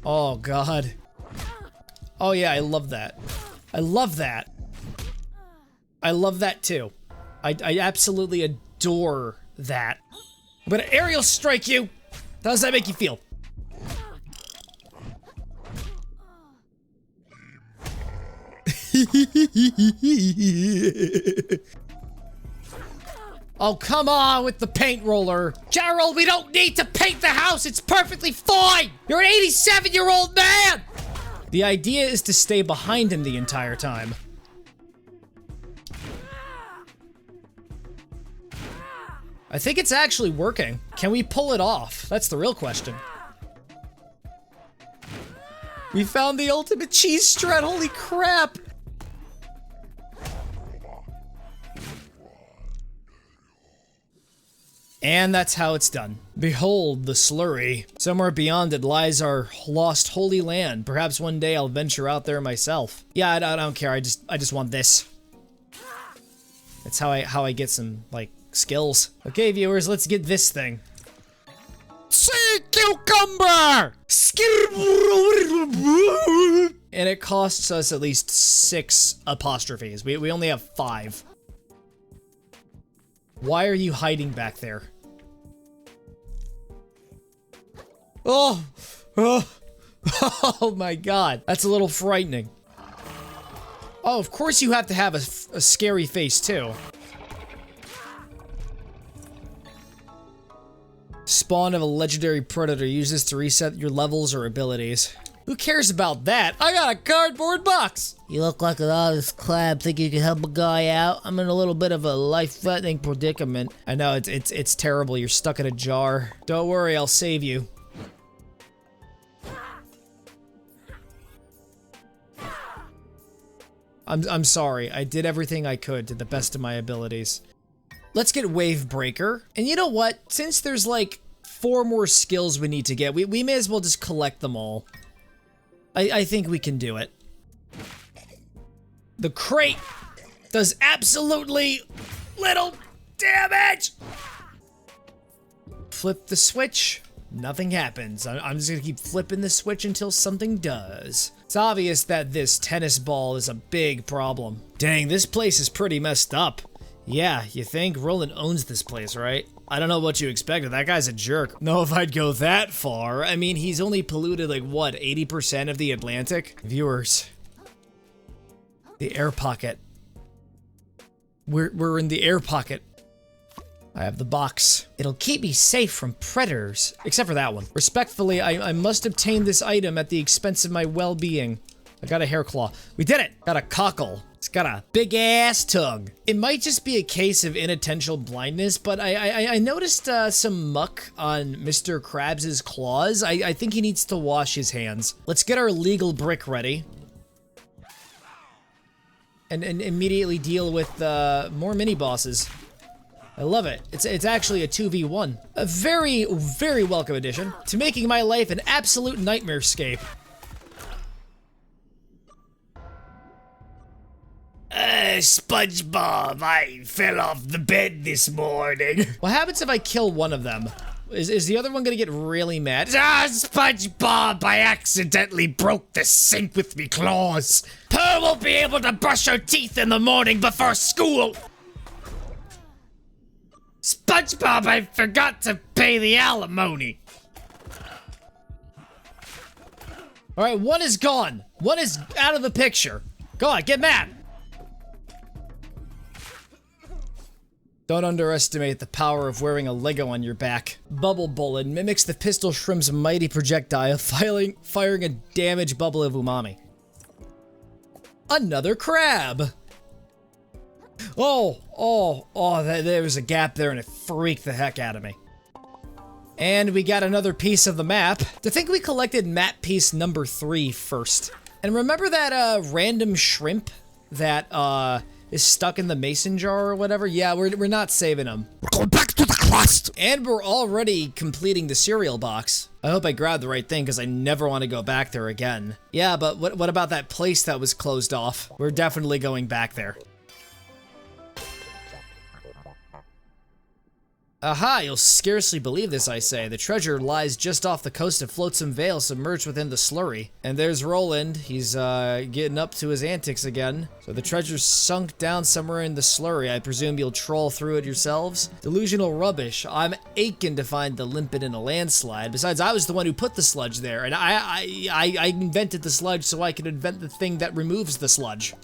Oh, God. Oh, yeah, I love that. I love that. I love that, too. I absolutely adore that. I'm gonna aerial strike you! How does that make you feel? Oh, come on with the paint roller. Gerald, we don't need to paint the house. It's perfectly fine. You're an 87-year-old man. The idea is to stay behind him the entire time. I think it's actually working. Can we pull it off? That's the real question. We found the ultimate cheese strat. Holy crap. And that's how it's done. Behold the slurry. Somewhere beyond it lies our lost holy land. Perhaps one day I'll venture out there myself. Yeah, I don't care. I just want this. That's how I get some, like, skills. Okay, viewers, let's get this thing. Sea cucumber! And it costs us at least 6 apostrophes. We only have 5. Why are you hiding back there? Oh! Oh! Oh my god. That's a little frightening. Oh, of course you have to have a scary face, too. Spawn of a legendary predator. Use this to reset your levels or abilities. Who cares about that? I got a cardboard box! You look like an honest crab. Think you can help a guy out? I'm in a little bit of a life-threatening predicament. I know, it's terrible. You're stuck in a jar. Don't worry, I'll save you. I'm sorry. I did everything I could to the best of my abilities. Let's get Wave Breaker. And you know what? Since there's like 4 more skills we need to get, we may as well just collect them all. I think we can do it. The crate does absolutely little damage! Flip the switch, nothing happens. I'm just gonna keep flipping the switch until something does. It's obvious that this tennis ball is a big problem. Dang, this place is pretty messed up. Yeah, you think? Roland owns this place, right? I don't know what you expected. That guy's a jerk. No, if I'd go that far. I mean, he's only polluted like, what, 80% of the Atlantic? Viewers. The air pocket. We're in the air pocket. I have the box. It'll keep me safe from predators. Except for that one. Respectfully, I must obtain this item at the expense of my well-being. I got a hair claw. We did it! Got a cockle. It's got a big-ass tongue. It might just be a case of inattentional blindness, but I noticed some muck on Mr. Krabs' claws. I think he needs to wash his hands. Let's get our legal brick ready. And immediately deal with more mini-bosses. I love it. It's actually a 2v1. A very, very welcome addition to making my life an absolute nightmarescape. SpongeBob, I fell off the bed this morning. What happens if I kill one of them? Is the other one gonna get really mad? SpongeBob, I accidentally broke the sink with me claws. Pearl won't be able to brush her teeth in the morning before school. SpongeBob, I forgot to pay the alimony. All right, one is gone. One is out of the picture. Go on, get mad. Don't underestimate the power of wearing a Lego on your back. Bubble Bullet mimics the pistol shrimp's mighty projectile, firing a damaged bubble of umami. Another crab! There was a gap there and it freaked the heck out of me. And we got another piece of the map. I think we collected map piece number 3 first. And remember that random shrimp that is stuck in the mason jar or whatever? Yeah, we're not saving them. We're going back to the crust. And we're already completing the cereal box. I hope I grabbed the right thing because I never want to go back there again. Yeah, but what about that place that was closed off? We're definitely going back there. Aha, you'll scarcely believe this, I say. The treasure lies just off the coast of Flotsam Vale, submerged within the slurry. And there's Roland. He's getting up to his antics again. So the treasure's sunk down somewhere in the slurry. I presume you'll troll through it yourselves? Delusional rubbish. I'm aching to find the limpet in a landslide. Besides, I was the one who put the sludge there, and I invented the sludge so I could invent the thing that removes the sludge.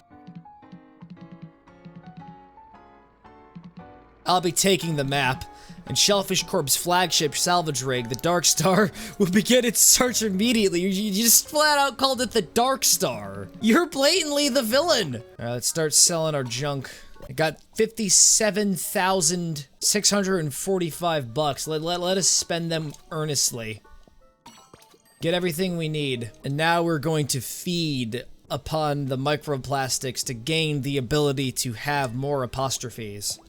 I'll be taking the map. And Shellfish Corp's flagship salvage rig, the Dark Star, will begin its search immediately. You just flat out called it the Dark Star. You're blatantly the villain. All right, let's start selling our junk. I got 57,645 bucks. Let us spend them earnestly. Get everything we need. And now we're going to feed upon the microplastics to gain the ability to have more apostrophes.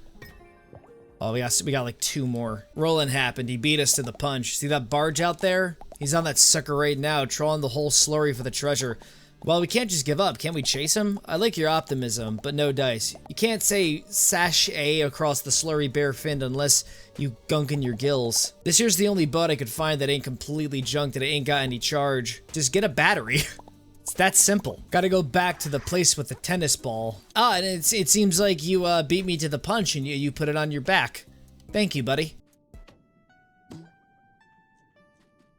Oh, we got like 2 more. Roland happened. He beat us to the punch. See that barge out there? He's on that sucker right now, trolling the whole slurry for the treasure. Well, we can't just give up. Can't we chase him? I like your optimism, but no dice. You can't say sashay across the slurry bare fin unless you gunk in your gills. This here's the only boat I could find that ain't completely junked and it ain't got any charge. Just get a battery. It's that simple. Gotta go back to the place with the tennis ball. Ah, and it seems like you beat me to the punch and you put it on your back. Thank you, buddy.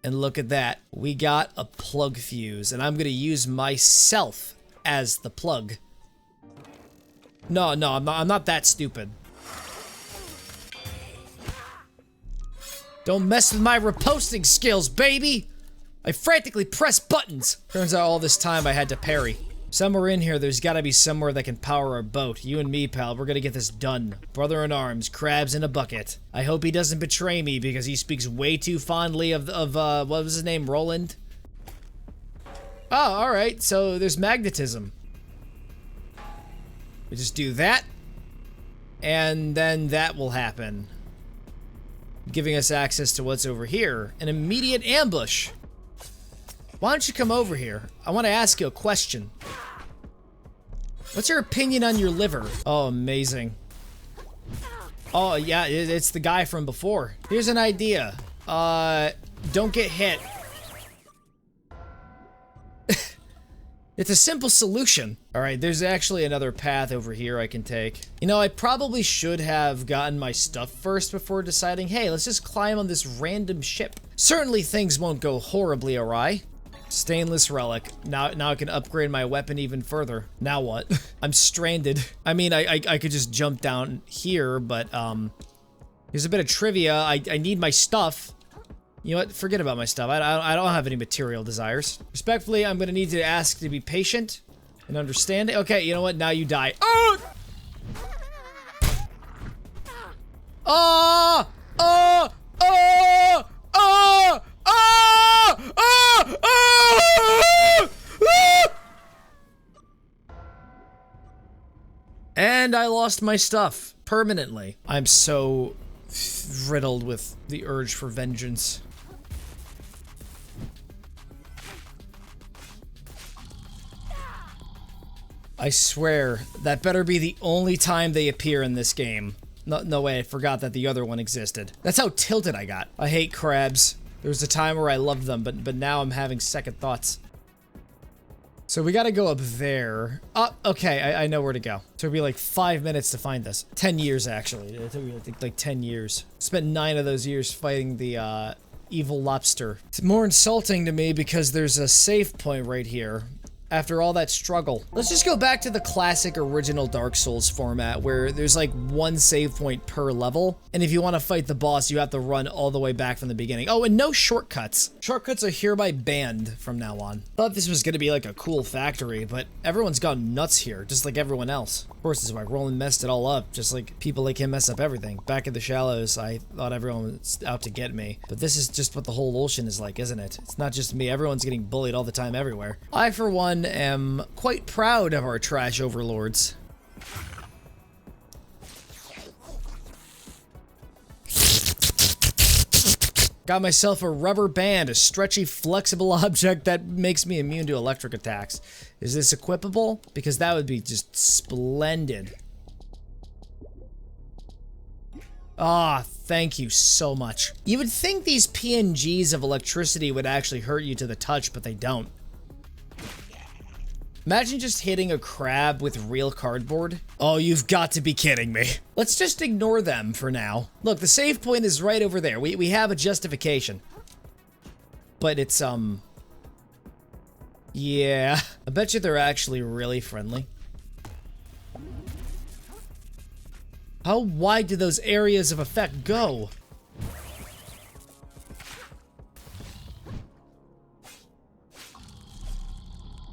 And look at that. We got a plug fuse, and I'm gonna use myself as the plug. No, I'm not that stupid. Don't mess with my riposting skills, baby! I frantically press buttons. Turns out all this time I had to parry. Somewhere in here, there's gotta be somewhere that can power our boat. You and me, pal, we're gonna get this done. Brother in arms, crabs in a bucket. I hope he doesn't betray me because he speaks way too fondly of what was his name, Roland? Oh, alright, so there's magnetism. We just do that, and then that will happen. Giving us access to what's over here. An immediate ambush. Why don't you come over here? I want to ask you a question. What's your opinion on your liver? Oh, amazing. Oh, yeah, it's the guy from before. Here's an idea. Don't get hit. It's a simple solution. All right, there's actually another path over here I can take. You know, I probably should have gotten my stuff first before deciding, hey, let's just climb on this random ship. Certainly things won't go horribly awry. Stainless relic. Now I can upgrade my weapon even further. Now what? I'm stranded. I mean, I could just jump down here, but here's a bit of trivia. I need my stuff. You know what? Forget about my stuff. I don't have any material desires. Respectfully, I'm gonna need to ask to be patient and understanding. Okay, you know what? Now you die. Oh! Oh! Oh! Oh! Oh! Oh! Oh! Oh! And I I lost my stuff permanently. I'm so riddled with the urge for vengeance. I swear, that better be the only time they appear in this game. No way, I forgot that the other one existed. That's how tilted I got. I hate crabs. There was a time where I loved them, but now I'm having second thoughts. So we gotta go up there. Oh, okay, I know where to go. So it'll be like 5 minutes to find this. 10 years, actually. It took me like 10 years. Spent 9 of those years fighting the, evil lobster. It's more insulting to me because there's a save point right here. After all that struggle. Let's just go back to the classic original Dark Souls format where there's like one save point per level. And if you want to fight the boss, you have to run all the way back from the beginning. Oh, and no shortcuts. Shortcuts are hereby banned from now on. Thought this was going to be like a cool factory, but everyone's gone nuts here, just like everyone else. Of course, this is why Roland messed it all up, just like people like him mess up everything. Back in the Shallows, I thought everyone was out to get me. But this is just what the whole ocean is like, isn't it? It's not just me. Everyone's getting bullied all the time everywhere. I, for one, am quite proud of our trash overlords. Got myself a rubber band, a stretchy, flexible object that makes me immune to electric attacks. Is this equipable? Because that would be just splendid. Ah, thank you so much. You would think these PNGs of electricity would actually hurt you to the touch, but they don't. Imagine just hitting a crab with real cardboard. Oh, you've got to be kidding me. Let's just ignore them for now. Look, the save point is right over there. We have a justification. But it's, yeah. I bet you they're actually really friendly. How wide do those areas of effect go?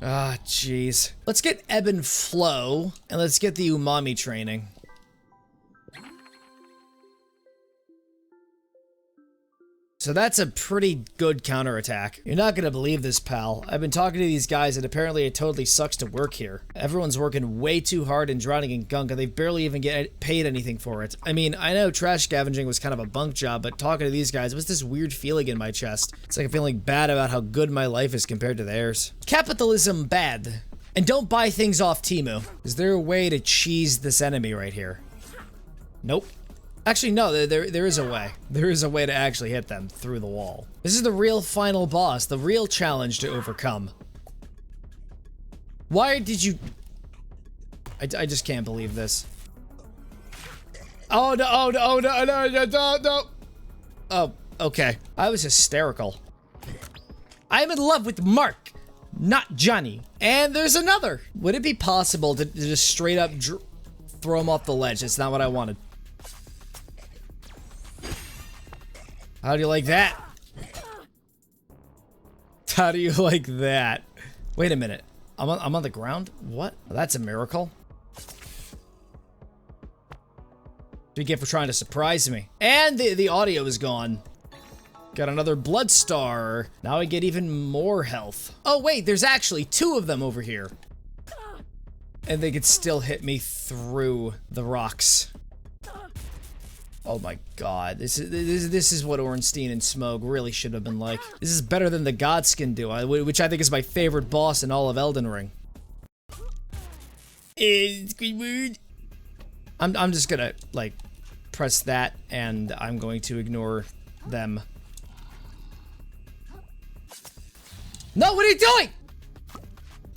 Ah, jeez. Let's get ebb and flow, and let's get the umami training. So that's a pretty good counterattack. You're not gonna believe this, pal. I've been talking to these guys, and apparently it totally sucks to work here. Everyone's working way too hard and drowning in gunk, and they barely even get paid anything for it. I mean, I know trash scavenging was kind of a bunk job, but talking to these guys, it was this weird feeling in my chest. It's like I'm feeling bad about how good my life is compared to theirs. Capitalism bad. And don't buy things off Temu. Is there a way to cheese this enemy right here? Nope. Actually, no, there is a way. There is a way to actually hit them through the wall. This is the real final boss, the real challenge to overcome. Why did you... I just can't believe this. Oh, no, oh, no, oh, no, no, no, no, no. Oh, okay. I was hysterical. I'm in love with Mark, not Johnny. And there's another. Would it be possible to just straight up throw him off the ledge? That's not what I wanted. How do you like that? How do you like that? Wait a minute. I'm on the ground? What? That's a miracle. What do you get for trying to surprise me? And the audio is gone. Got another blood star. Now I get even more health. Oh wait, there's actually 2 of them over here. And they could still hit me through the rocks. Oh my god, this is what Ornstein and Smoke really should have been like. This is better than the Godskin duo, which I think is my favorite boss in all of Elden Ring. I'm just gonna, like, press that, and I'm going to ignore them. No, what are you doing?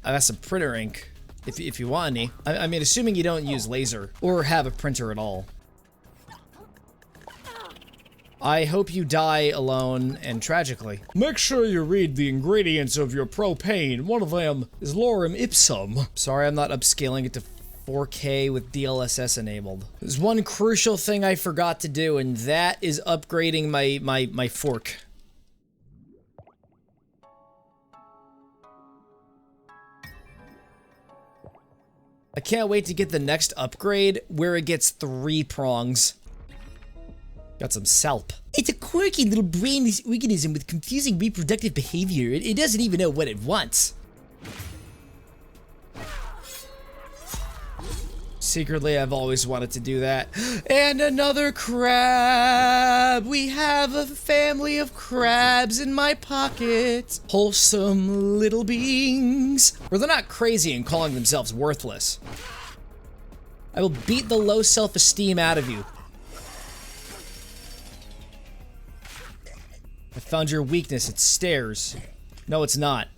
I got some printer ink, if you want any. I mean, assuming you don't use laser, or have a printer at all. I hope you die alone and tragically. Make sure you read the ingredients of your propane. One of them is lorem ipsum. Sorry, I'm not upscaling it to 4K with DLSS enabled. There's one crucial thing I forgot to do, and that is upgrading my fork. I can't wait to get the next upgrade where it gets 3 prongs. Got some salp. It's a quirky little brainless organism with confusing reproductive behavior. It doesn't even know what it wants. Secretly, I've always wanted to do that. And another crab! We have a family of crabs in my pocket. Wholesome little beings. Or they're not crazy in calling themselves worthless. I will beat the low self-esteem out of you. I found your weakness. It's stairs. No, it's not.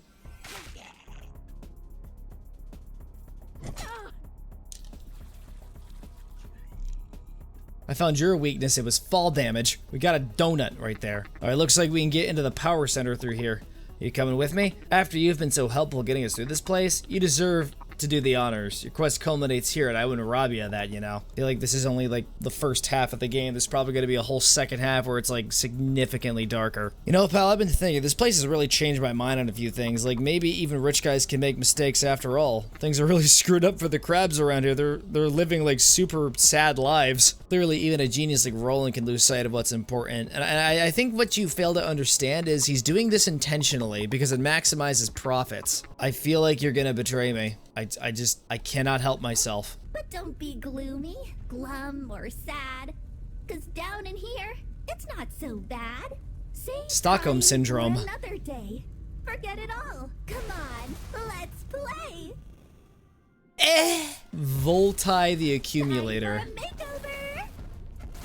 I found your weakness. It was fall damage. We got a donut right there. Alright, looks like we can get into the power center through here. You coming with me? After you've been so helpful getting us through this place, you deserve to do the honors. Your quest culminates here, and I wouldn't rob you of that, you know. I feel like this is only like the first half of the game. There's probably going to be a whole second half where it's like significantly darker. You know, pal, I've been thinking this place has really changed my mind on a few things. Like maybe even rich guys can make mistakes after all. Things are really screwed up for the crabs around here. They're living like super sad lives. Clearly, even a genius like Roland can lose sight of what's important. And I think what you fail to understand is he's doing this intentionally because it maximizes profits. I feel like you're gonna betray me. I cannot help myself. But don't be gloomy, glum, or sad. Cause down in here, it's not so bad. Same Stockholm time Syndrome. for another day. Forget it all. Come on, let's play. Volti the Accumulator. Time for a makeover.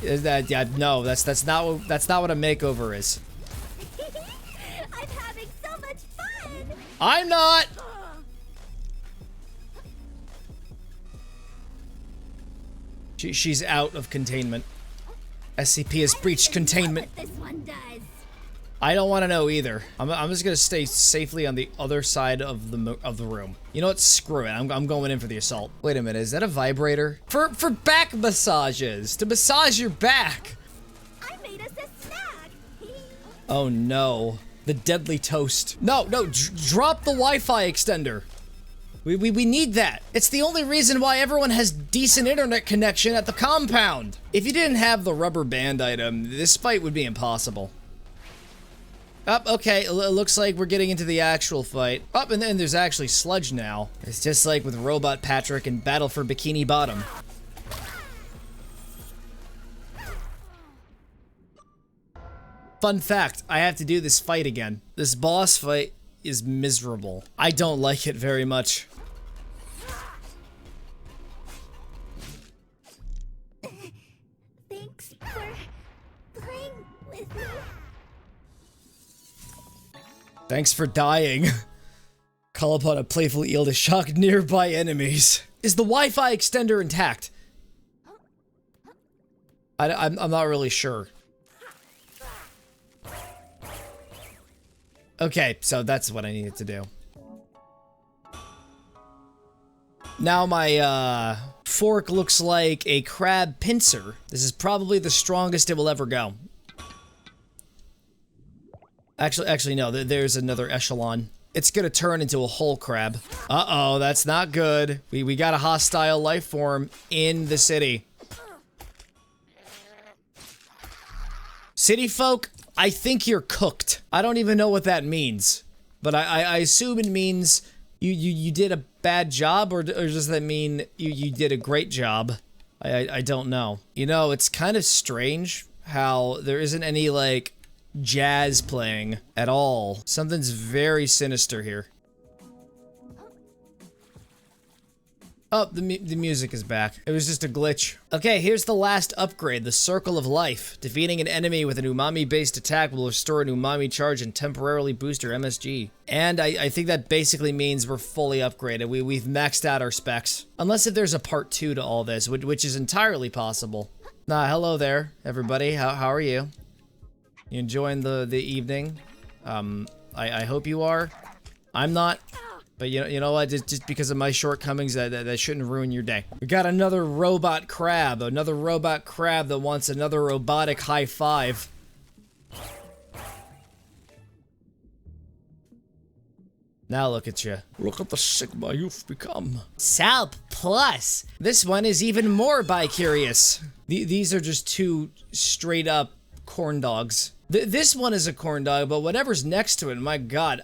Is that, yeah, no, that's not what a makeover is. I'm having so much fun. I'm not. She's out of containment. SCP has breached containment. What this one does. I don't want to know either. I'm just gonna stay safely on the other side of the room. You know what? Screw it. I'm going in for the assault. Wait a minute. Is that a vibrator? For back massages, to massage your back. I made us a snack. Oh no, the deadly toast. No, drop the Wi-Fi extender. We need that. It's the only reason why everyone has decent internet connection at the compound. If you didn't have the rubber band item, this fight would be impossible. Okay, it looks like we're getting into the actual fight. And then there's actually sludge now. It's just like with Robot Patrick and Battle for Bikini Bottom. Fun fact, I have to do this fight again. This boss fight is miserable. I don't like it very much. Thanks for playing with me. Thanks for dying. Call upon a playful eel to shock nearby enemies. Is the Wi-Fi extender intact? I'm not really sure. Okay, so that's what I needed to do. Now my fork looks like a crab pincer. This is probably the strongest it will ever go. Actually no, there's another echelon. It's gonna turn into a whole crab. Uh-oh, that's not good. We got a hostile life form in the city. City folk, I think you're cooked. I don't even know what that means. But I assume it means you did a bad job, or does that mean you did a great job? I don't know. You know, it's kind of strange how there isn't any, like, jazz playing at all. Something's very sinister here. Oh, the music is back. It was just a glitch. Okay, here's the last upgrade, the Circle of Life. Defeating an enemy with an umami-based attack will restore an umami charge and temporarily boost your MSG. And I think that basically means we're fully upgraded. We've maxed out our specs. Unless if there's a part 2 to all this, which is entirely possible. Hello there, everybody. How are you? You enjoying the evening? I hope you are. I'm not. But you know what? Just because of my shortcomings, that shouldn't ruin your day. We got another robot crab. Another robot crab that wants another robotic high five. Now look at you. Look at the Sigma you've become. Salp Plus. This one is even more bi-curious. These are just two straight up corn dogs. This one is a corn dog, but whatever's next to it, my god,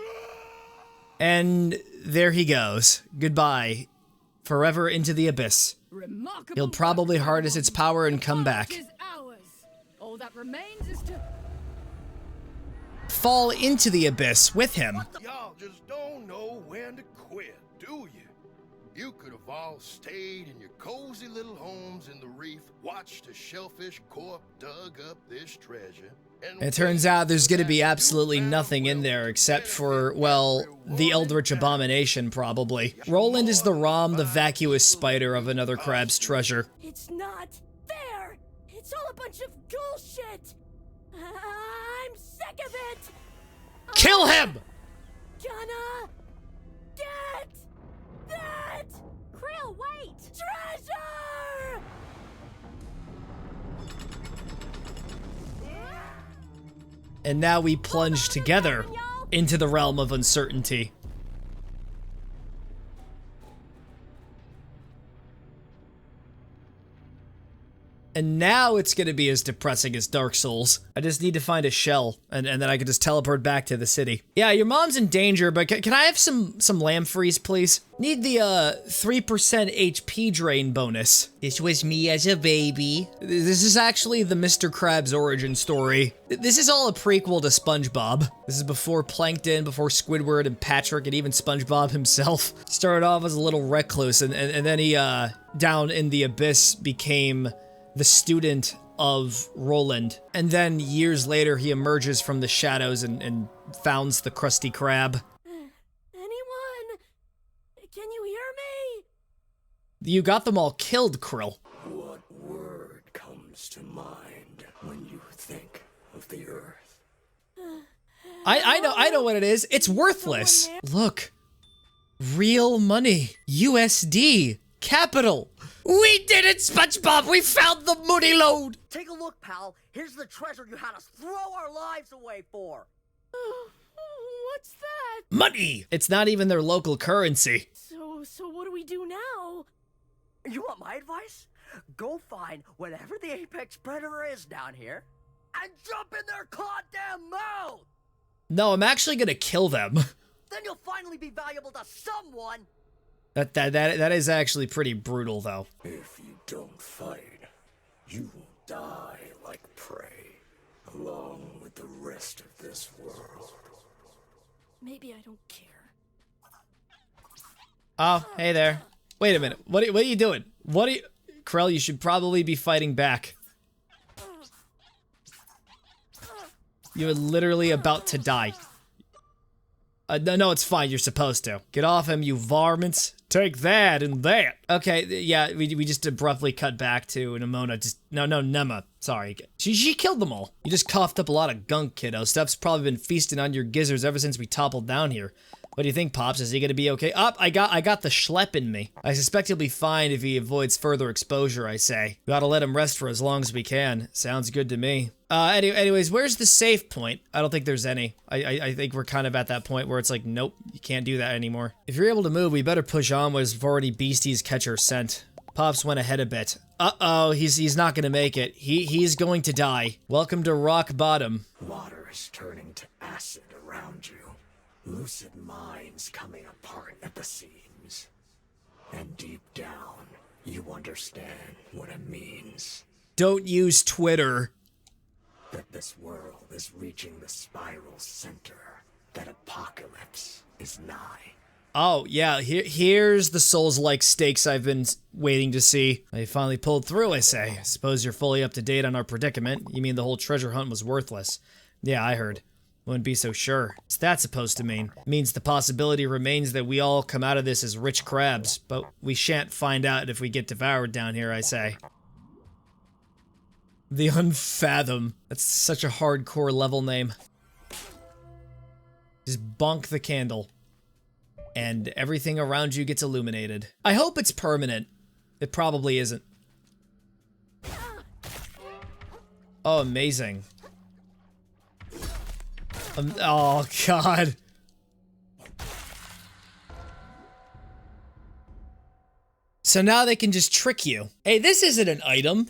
And there he goes. Goodbye. Forever into the abyss. He'll probably harness its power and come back. All that remains is to fall into the abyss with him. Y'all just don't know when to quit, do you? You could have all stayed in your cozy little homes in the reef, watched a shellfish corp dug up this treasure. And it turns out there's going to be absolutely nothing in there except for, well, the Eldritch Abomination, probably. Roland is the Rom, the vacuous spider of another crab's treasure. It's not fair! It's all a bunch of bullshit! I'm sick of it! Kill him! Gonna get that Krill, wait! treasure! And now we plunge together into the realm of uncertainty. And now it's gonna be as depressing as Dark Souls. I just need to find a shell, and then I can just teleport back to the city. Yeah, your mom's in danger, but can I have some lamb freeze, please? Need the 3% HP drain bonus. This was me as a baby. This is actually the Mr. Krabs origin story. This is all a prequel to SpongeBob. This is before Plankton, before Squidward and Patrick, and even SpongeBob himself. Started off as a little recluse, and then he, down in the abyss, became the student of Roland. And then years later, he emerges from the shadows and founds the Krusty Krab. Anyone? Can you hear me? You got them all killed, Krill. What word comes to mind when you think of the Earth? I know what it is. It's worthless. Look. Real money. USD. Capital. We did it, SpongeBob! We found the money load! Take a look, pal. Here's the treasure you had us throw our lives away for. What's that? Money! It's not even their local currency. So what do we do now? You want my advice? Go find whatever the apex predator is down here and jump in their goddamn mouth! No, I'm actually gonna kill them. Then you'll finally be valuable to someone! That is actually pretty brutal, though. If you don't fight, you will die like prey, along with the rest of this world. Maybe I don't care. Oh, hey there. Wait a minute. What are you doing? Krell, you should probably be fighting back. You're literally about to die. No, it's fine. You're supposed to. Get off him, you varmints. Take that and that. Okay, yeah, we just abruptly cut back to Nimona. No, Nema. Sorry. She killed them all. You just coughed up a lot of gunk, kiddo. Stuff's probably been feasting on your gizzards ever since we toppled down here. What do you think, Pops? Is he gonna be okay? I got the schlep in me. I suspect he'll be fine if he avoids further exposure, I say. We gotta let him rest for as long as we can. Sounds good to me. Anyways, where's the save point? I don't think there's any. I think we're kind of at that point where it's like, nope, you can't do that anymore. If you're able to move, we better push on before any beasties catch our scent. Pops went ahead a bit. Uh-oh, he's not gonna make it. He's going to die. Welcome to rock bottom. Water is turning to acid around you. Lucid minds coming apart at the seams. And deep down, you understand what it means. Don't use Twitter. That this world is reaching the spiral center. That apocalypse is nigh. Oh, yeah, here's the Souls-like stakes I've been waiting to see. They finally pulled through, I say. I suppose you're fully up to date on our predicament. You mean the whole treasure hunt was worthless? Yeah, I heard. Wouldn't be so sure. What's that supposed to mean? It means the possibility remains that we all come out of this as rich crabs, but we shan't find out if we get devoured down here, I say. The Unfathom. That's such a hardcore level name. Just bonk the candle. And everything around you gets illuminated. I hope it's permanent. It probably isn't. Oh, amazing. Oh, God. So now they can just trick you. Hey, this isn't an item.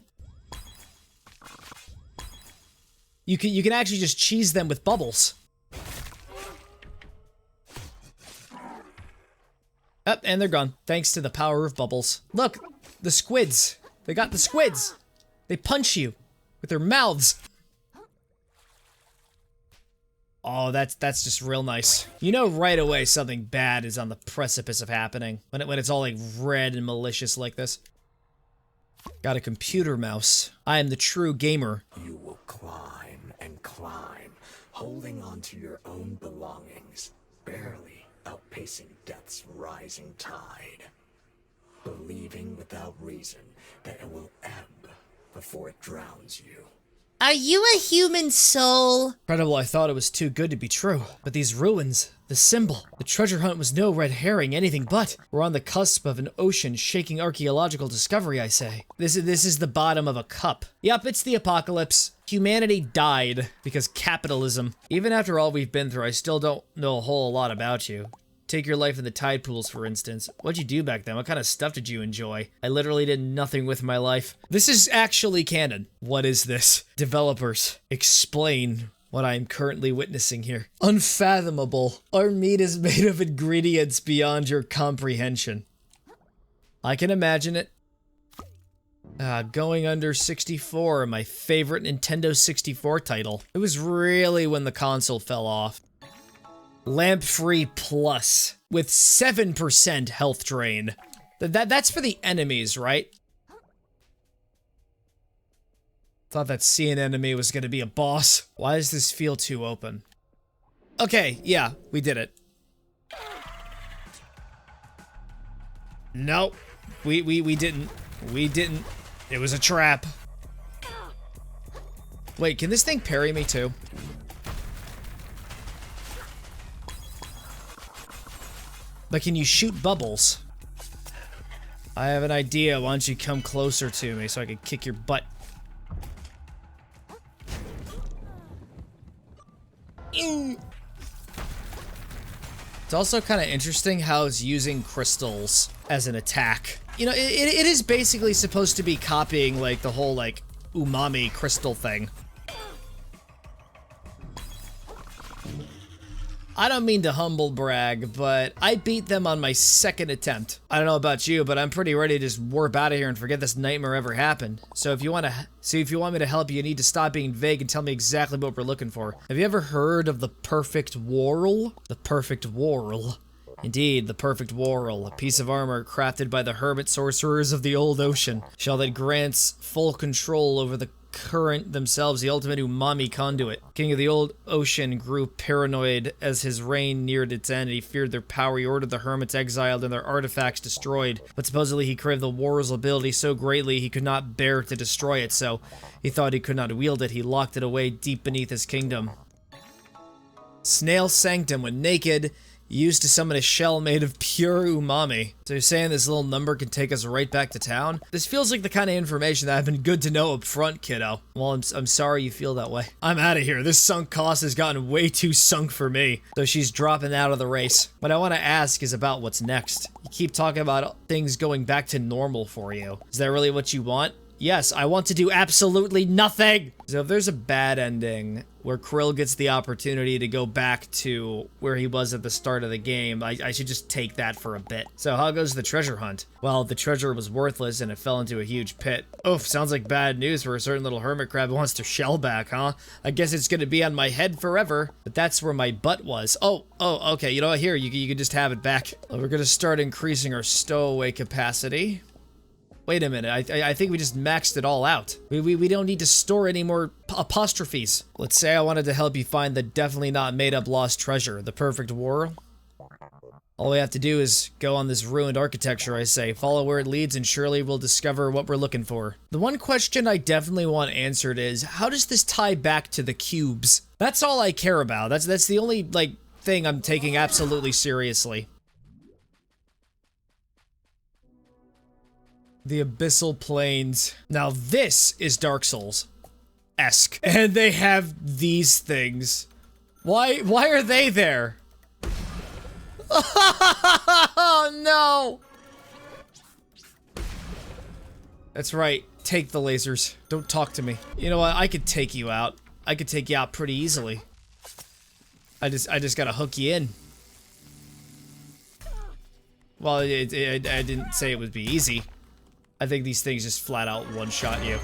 You can actually just cheese them with bubbles. Oh, and they're gone. Thanks to the power of bubbles. Look, the squids. They got the squids. They punch you with their mouths. Oh, that's just real nice. You know right away something bad is on the precipice of happening when it's all like red and malicious like this. Got a computer mouse. I am the true gamer. You will climb and climb, holding on to your own belongings, barely outpacing death's rising tide, believing without reason that it will ebb before it drowns you. Are you a human soul? Incredible, I thought it was too good to be true. But these ruins, the symbol, the treasure hunt was no red herring, anything but. We're on the cusp of an ocean-shaking archaeological discovery, I say. This is the bottom of a cup. Yup, it's the apocalypse. Humanity died because capitalism. Even after all we've been through, I still don't know a whole lot about you. Take your life in the tide pools, for instance. What'd you do back then? What kind of stuff did you enjoy? I literally did nothing with my life. This is actually canon. What is this? Developers, explain what I am currently witnessing here. Unfathomable. Our meat is made of ingredients beyond your comprehension. I can imagine it. Going under 64, my favorite Nintendo 64 title. It was really when the console fell off. Lamp-free plus with 7% health drain. That's for the enemies, right? Thought that sea enemy was gonna be a boss. Why does this feel too open? Okay, yeah, we did it. Nope. We didn't. We didn't. It was a trap. Wait, can this thing parry me too? But can you shoot bubbles? I have an idea. Why don't you come closer to me so I can kick your butt? Ew. It's also kind of interesting how it's using crystals as an attack. You know, it is basically supposed to be copying like the whole like umami crystal thing. I don't mean to humble brag, but I beat them on my second attempt. I don't know about you, but I'm pretty ready to just warp out of here and forget this nightmare ever happened. So if you want me to help you, need to stop being vague and tell me exactly what we're looking for. Have you ever heard of the perfect whorl? The perfect whorl. Indeed, the perfect whorl, a piece of armor crafted by the hermit sorcerers of the old ocean. Shell that grants full control over the current themselves, the ultimate umami conduit. King of the old ocean grew paranoid as his reign neared its end, and he feared their power. He ordered the hermits exiled and their artifacts destroyed. But supposedly he craved the whorl's ability so greatly he could not bear to destroy it, so he thought he could not wield it. He locked it away deep beneath his kingdom. Snail Sanctum, when naked, used to summon a shell made of pure umami. So you're saying this little number can take us right back to town? This feels like the kind of information that I've been good to know up front, kiddo. Well, I'm sorry you feel that way. I'm out of here. This sunk cost has gotten way too sunk for me. So she's dropping out of the race. What I want to ask is about what's next. You keep talking about things going back to normal for you. Is that really what you want? Yes, I want to do absolutely nothing! So if there's a bad ending where Krill gets the opportunity to go back to where he was at the start of the game, I should just take that for a bit. So how goes the treasure hunt? Well, the treasure was worthless and it fell into a huge pit. Oof, sounds like bad news for a certain little hermit crab who wants their shell back, huh? I guess it's gonna be on my head forever. But that's where my butt was. Oh, okay, you know what, here, you can just have it back. Well, we're gonna start increasing our stowaway capacity. Wait a minute, I think we just maxed it all out. We don't need to store any more apostrophes. Let's say I wanted to help you find the definitely not made up lost treasure, the perfect whorl. All we have to do is go on this ruined architecture, I say, follow where it leads, and surely we'll discover what we're looking for. The one question I definitely want answered is, how does this tie back to the cubes? That's all I care about. That's the only, like, thing I'm taking absolutely seriously. The Abyssal Plains. Now this is Dark Souls-esque. And they have these things. Why are they there? Oh no! That's right, take the lasers. Don't talk to me. You know what, I could take you out. I could take you out pretty easily. I just gotta hook you in. Well, I didn't say it would be easy. I think these things just flat out one-shot you.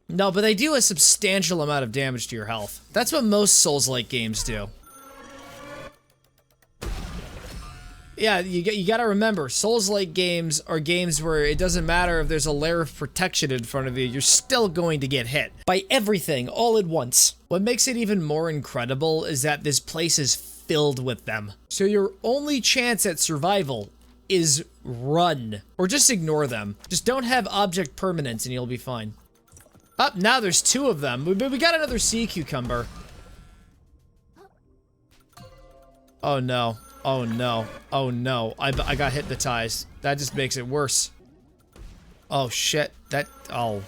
No, but they do a substantial amount of damage to your health. That's what most Souls-like games do. Yeah, you gotta remember, Souls-like games are games where it doesn't matter if there's a layer of protection in front of you, you're still going to get hit by everything all at once. What makes it even more incredible is that this place is filled with them. So your only chance at survival is run, or just ignore them. Just don't have object permanence and you'll be fine. Up, now there's 2 of them. We got another sea cucumber. Oh no. Oh no. Oh no. I got hypnotized. That just makes it worse. Oh shit. That, oh.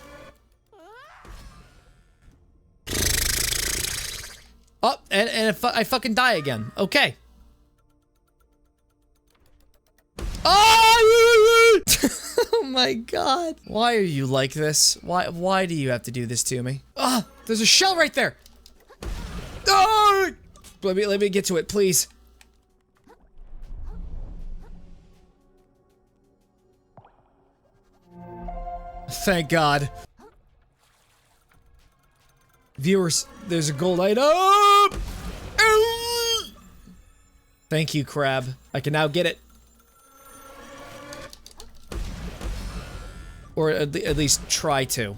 Oh, and I fucking die again. Okay. Oh! Oh my god. Why are you like this? Why do you have to do this to me? Ah, oh, there's a shell right there. Oh! Let me get to it, please. Thank God. Viewers, there's a gold item. Thank you, Crab. I can now get it. Or at least try to.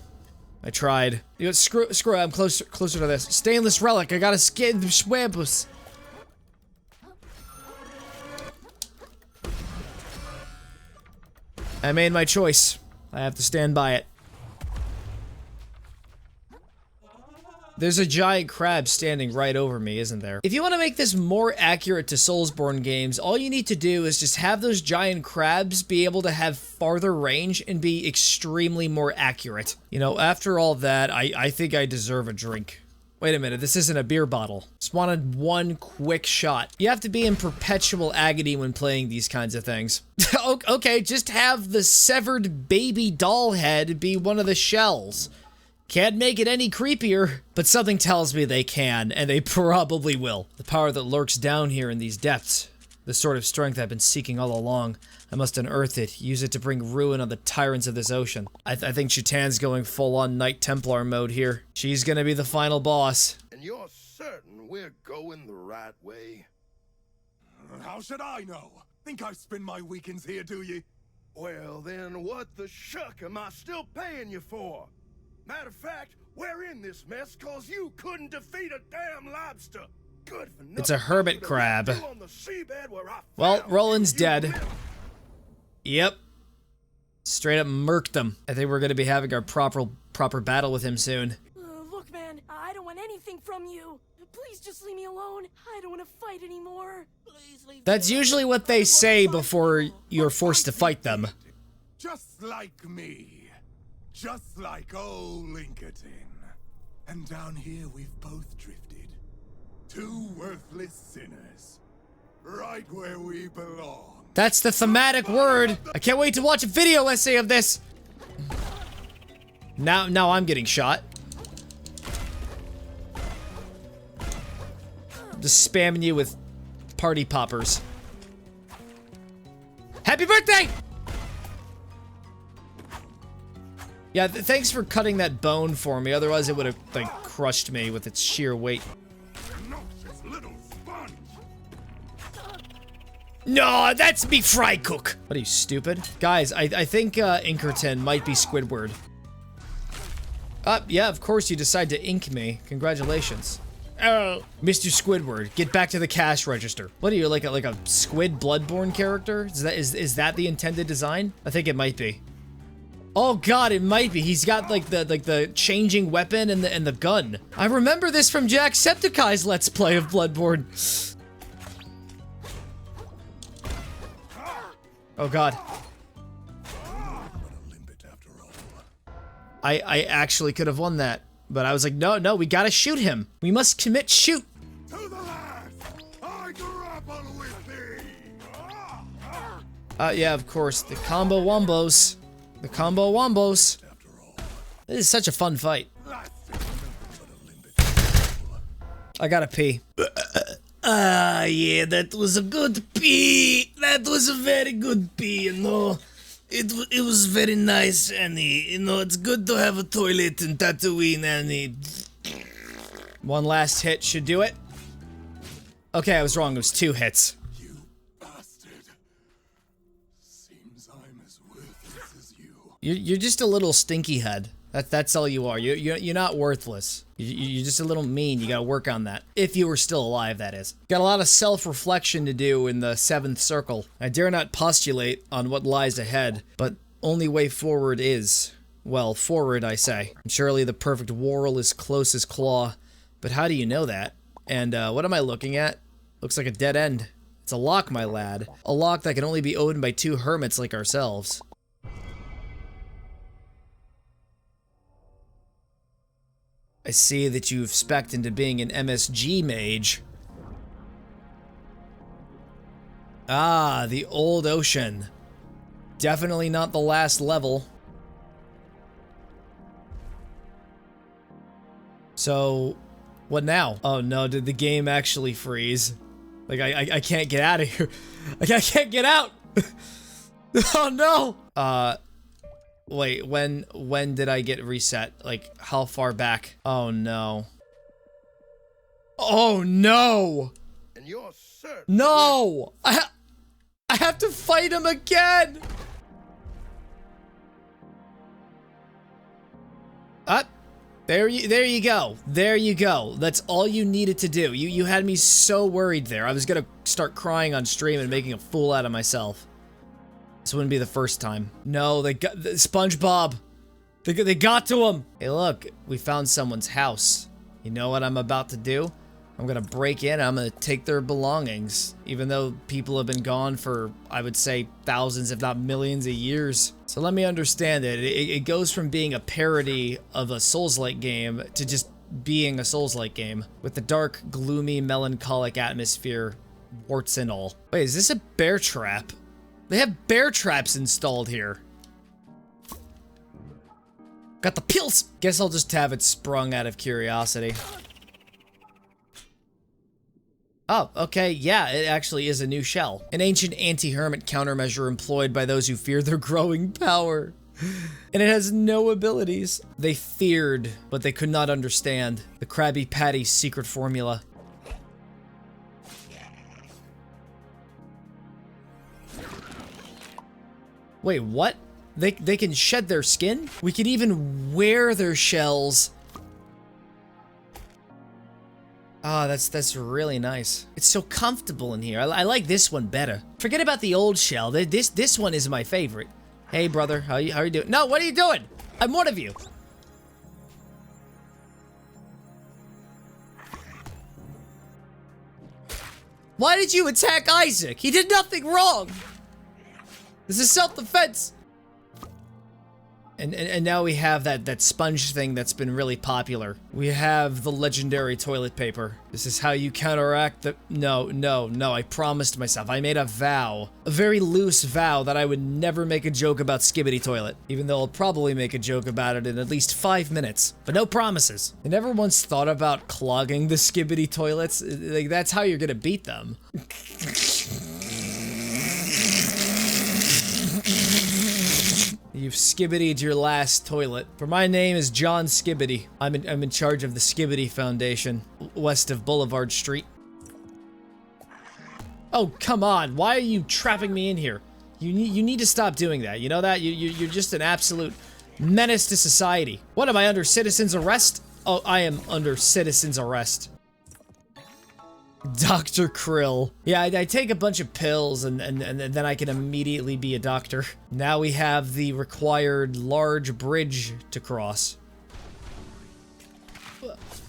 I tried. You know, screw it, I'm closer to this. Stainless relic, I gotta skin the swampus. I made my choice. I have to stand by it. There's a giant crab standing right over me, isn't there? If you want to make this more accurate to Soulsborne games, all you need to do is just have those giant crabs be able to have farther range and be extremely more accurate. You know, after all that, I think I deserve a drink. Wait a minute, this isn't a beer bottle. Just wanted one quick shot. You have to be in perpetual agony when playing these kinds of things. Okay, just have the severed baby doll head be one of the shells. Can't make it any creepier, but something tells me they can, and they probably will. The power that lurks down here in these depths. The sort of strength I've been seeking all along. I must unearth it, use it to bring ruin on the tyrants of this ocean. I think Chitan's going full-on Knight Templar mode here. She's gonna be the final boss. And you're certain we're going the right way? How should I know? Think I spend my weekends here, do you? Well, then what the shuck am I still paying you for? Matter of fact, we're in this mess cause you couldn't defeat a damn lobster. Good for nothing. It's a hermit crab. Well, Roland's dead. Yep. Straight up murked them. I think we're gonna be having our proper battle with him soon. Look, man, I don't want anything from you. Please just leave me alone. I don't want to fight anymore. That's usually what they say before you're forced to fight them. Just like me. Just like old Lincoln. And down here we've both drifted. 2 worthless sinners. Right where we belong. That's the thematic word. I can't wait to watch a video essay of this. Now I'm getting shot. Just spamming you with party poppers. Happy birthday! Yeah, thanks for cutting that bone for me, otherwise it would have, like, crushed me with its sheer weight. No, that's me fry cook! What are you, stupid? Guys, I think, Inkerton might be Squidward. Yeah, of course you decide to ink me. Congratulations. Oh. Mr. Squidward, get back to the cash register. What are you, like a Squid Bloodborne character? Is that the intended design? I think it might be. Oh god, it might be. He's got like the changing weapon and the gun. I remember this from Jacksepticeye's Let's Play of Bloodborne. Oh god. I actually could have won that, but I was like, no, we gotta shoot him. We must commit shoot. To the last, I grapple with thee. Yeah, of course, the combo wombos. The combo wombos. This is such a fun fight. I gotta pee. Ah, yeah, that was a good pee. That was a very good pee, you know. It was very nice, Annie. You know, it's good to have a toilet in Tatooine, Annie. One last hit should do it. Okay, I was wrong. It was 2 hits. You bastard. Seems I'm as worthless as you. You're just a little stinky head. That's all you are. You're not worthless. You're just a little mean. You gotta work on that. If you were still alive, that is. Got a lot of self-reflection to do in the 7th circle. I dare not postulate on what lies ahead, but only way forward is, well, forward, I say. Surely the perfect whorl is close as claw, but how do you know that? And what am I looking at? Looks like a dead end. It's a lock, my lad. A lock that can only be opened by 2 hermits like ourselves. I see that you've spec'd into being an MSG mage. Ah, the old ocean. Definitely not the last level. So, what now? Oh no, did the game actually freeze? Like, I can't get out of here. Like, I can't get out! Oh no! Wait, when did I get reset? Like, how far back? Oh no. Oh no! And you're certain. No! I have to fight him again! There you go. There you go. That's all you needed to do. You had me so worried there. I was gonna start crying on stream and making a fool out of myself. This wouldn't be the first time. No, they got SpongeBob. They got to him. Hey, look, we found someone's house. You know what I'm about to do? I'm gonna break in. I'm gonna take their belongings, even though people have been gone for, I would say, thousands, if not millions of years. So let me understand it. It goes from being a parody of a Soulslike game to just being a Soulslike game with the dark, gloomy, melancholic atmosphere, warts and all. Wait, is this a bear trap? They have bear traps installed here. Got the pills! Guess I'll just have it sprung out of curiosity. Oh, okay, yeah, it actually is a new shell. An ancient anti-hermit countermeasure employed by those who fear their growing power. And it has no abilities. They feared, but they could not understand. The Krabby Patty's secret formula. Wait, what? They can shed their skin? We can even wear their shells. Ah, that's really nice. It's so comfortable in here. I like this one better. Forget about the old shell. This one is my favorite. Hey, brother, how you doing? No, what are you doing? I'm one of you. Why did you attack Isaac? He did nothing wrong. This is self-defense. And now we have that sponge thing that's been really popular. We have the legendary toilet paper. This is how you counteract the— No, I promised myself. I made a vow. A very loose vow that I would never make a joke about Skibidi Toilet. Even though I'll probably make a joke about it in at least 5 minutes. But no promises. I never once thought about clogging the Skibidi Toilets. Like, that's how you're gonna beat them. You've skibbidied your last toilet. For my name is John Skibidi. I'm in charge of the Skibidi Foundation, west of Boulevard Street. Oh, come on. Why are you trapping me in here? You need to stop doing that. You know that? You're just an absolute menace to society. What, am I under citizen's arrest? Oh, I am under citizen's arrest. Dr. Krill. Yeah, I take a bunch of pills and then I can immediately be a doctor. Now we have the required large bridge to cross.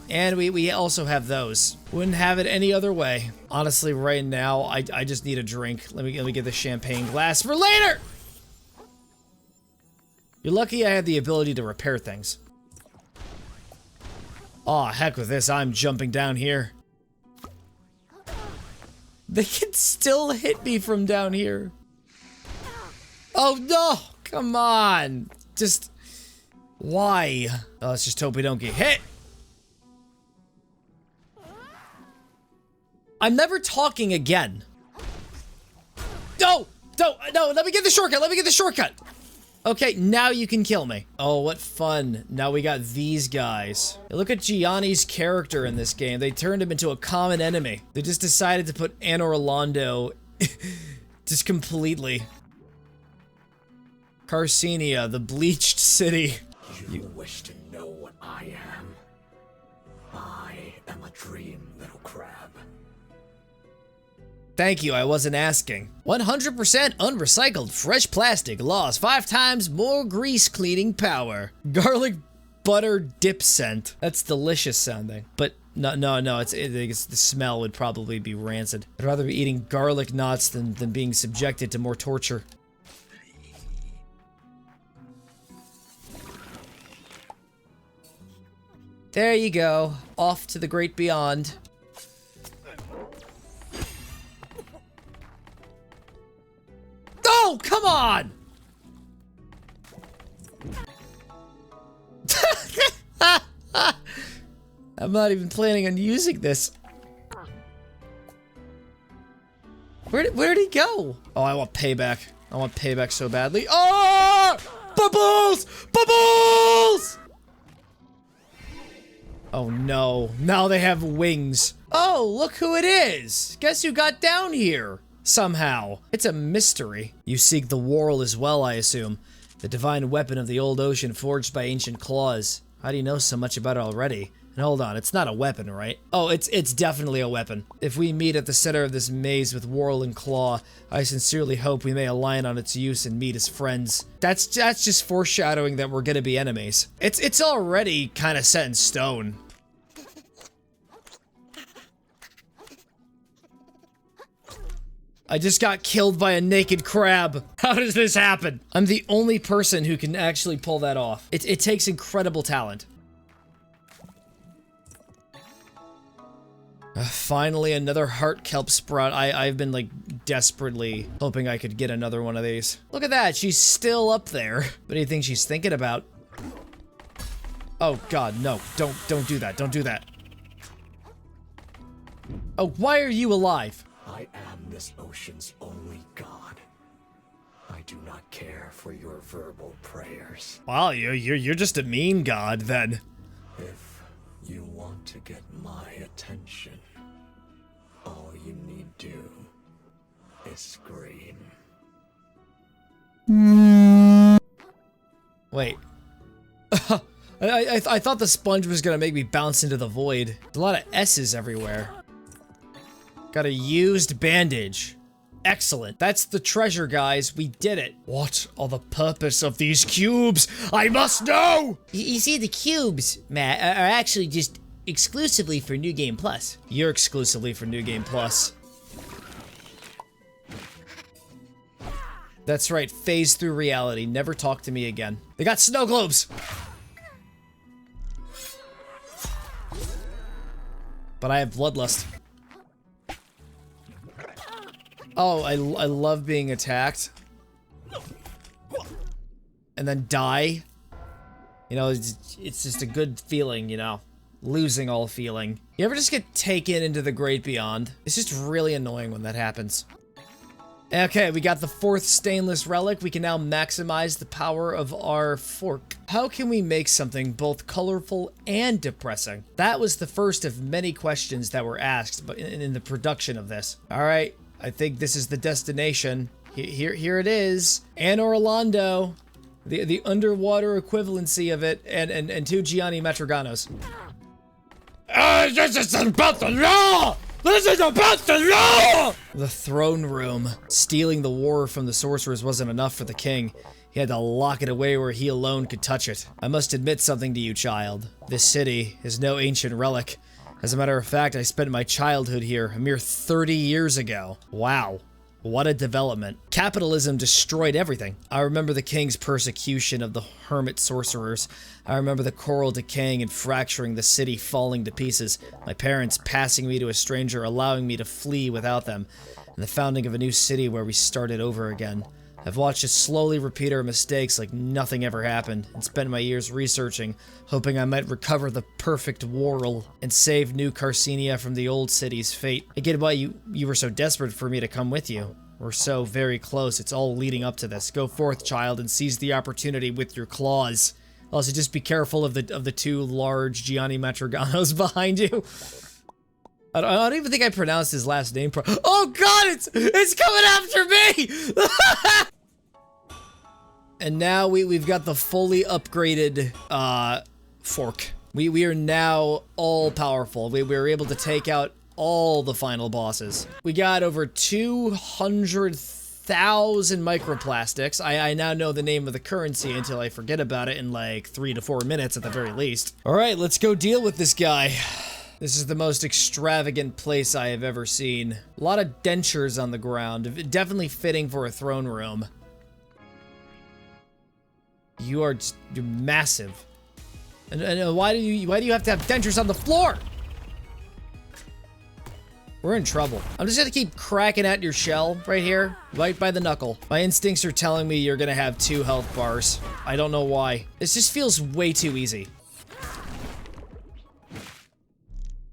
And we also have those. Wouldn't have it any other way. Honestly, right now, I just need a drink. Let me get the champagne glass for later! You're lucky I had the ability to repair things. Aw, heck with this, I'm jumping down here. They can still hit me from down here. Oh no! Come on! Just... Why? Oh, let's just hope we don't get hit! I'm never talking again. No, let me get the shortcut. Okay, now you can kill me. Oh, what fun. Now we got these guys. Look at Gianni's character in this game. They turned him into a common enemy. They just decided to put Anor Londo just completely. Carcenia, the bleached city. You wish to know what I am? I am a dream, little crab. Thank you, I wasn't asking. 100% unrecycled fresh plastic laws 5 times more grease cleaning power. Garlic butter dip scent. That's delicious sounding. But no, it's the smell would probably be rancid. I'd rather be eating garlic knots than being subjected to more torture. There you go. Off to the great beyond. Oh, come on! I'm not even planning on using this. Where did he go? Oh, I want payback. I want payback so badly. Oh! Bubbles! Bubbles! Oh no, now they have wings. Oh, look who it is. Guess who got down here? Somehow. It's a mystery. You seek the Whorl as well, I assume. The divine weapon of the old ocean forged by ancient claws. How do you know so much about it already? And hold on, it's not a weapon, right? Oh, it's definitely a weapon. If we meet at the center of this maze with Whorl and Claw, I sincerely hope we may align on its use and meet as friends. That's just foreshadowing that we're gonna be enemies. It's already kind of set in stone. I just got killed by a naked crab. How does this happen? I'm the only person who can actually pull that off. It takes incredible talent. Finally, another heart kelp sprout. I've been like desperately hoping I could get another one of these. Look at that, she's still up there. What do you think she's thinking about? Oh God, no, don't do that, don't do that. Oh, why are you alive? I am this ocean's only god. I do not care for your verbal prayers. Wow, you're just a mean god then. If you want to get my attention, all you need do is scream. Wait. I thought the sponge was gonna make me bounce into the void. There's a lot of S's everywhere. Got a used bandage. Excellent. That's the treasure, guys. We did it. What are the purpose of these cubes? I must know! You see, the cubes, Matt, are actually just exclusively for New Game Plus. You're exclusively for New Game Plus. That's right, phase through reality. Never talk to me again. They got snow globes! But I have bloodlust. Oh, I love being attacked. And then die. You know, it's just a good feeling, you know. Losing all feeling. You ever just get taken into the great beyond? It's just really annoying when that happens. Okay, we got the 4th stainless relic. We can now maximize the power of our fork. How can we make something both colorful and depressing? That was the first of many questions that were asked in the production of this. All right, I think this is the destination. Here it is. Anor Londo, the underwater equivalency of it, and 2 Gianni Metroganos. This is about the law! This is about the law! The throne room. Stealing the war from the sorcerers wasn't enough for the king. He had to lock it away where he alone could touch it. I must admit something to you, child. This city is no ancient relic. As a matter of fact, I spent my childhood here a mere 30 years ago. Wow. What a development. Capitalism destroyed everything. I remember the king's persecution of the hermit sorcerers. I remember the coral decaying and fracturing, the city falling to pieces, my parents passing me to a stranger, allowing me to flee without them, and the founding of a new city where we started over again. I've watched us slowly repeat our mistakes like nothing ever happened, and spent my years researching, hoping I might recover the perfect Worrell and save New Carcinia from the old city's fate. I get why you were so desperate for me to come with you. We're so very close, it's all leading up to this. Go forth, child, and seize the opportunity with your claws. Also, just be careful of the two large Gianni Metroganos behind you. I don't even think I pronounced his last name oh god, it's coming after me! And now we've got the fully upgraded fork. We are now all powerful. We were able to take out all the final bosses. We got over 200,000 microplastics. I now know the name of the currency until I forget about it in like 3 to 4 minutes at the very least. All right, let's go deal with this guy. This is the most extravagant place I have ever seen. A lot of dentures on the ground. Definitely fitting for a throne room. You're massive. And why do you have to have dentures on the floor? We're in trouble. I'm just gonna keep cracking at your shell right here, right by the knuckle. My instincts are telling me you're gonna have 2 health bars. I don't know why. This just feels way too easy.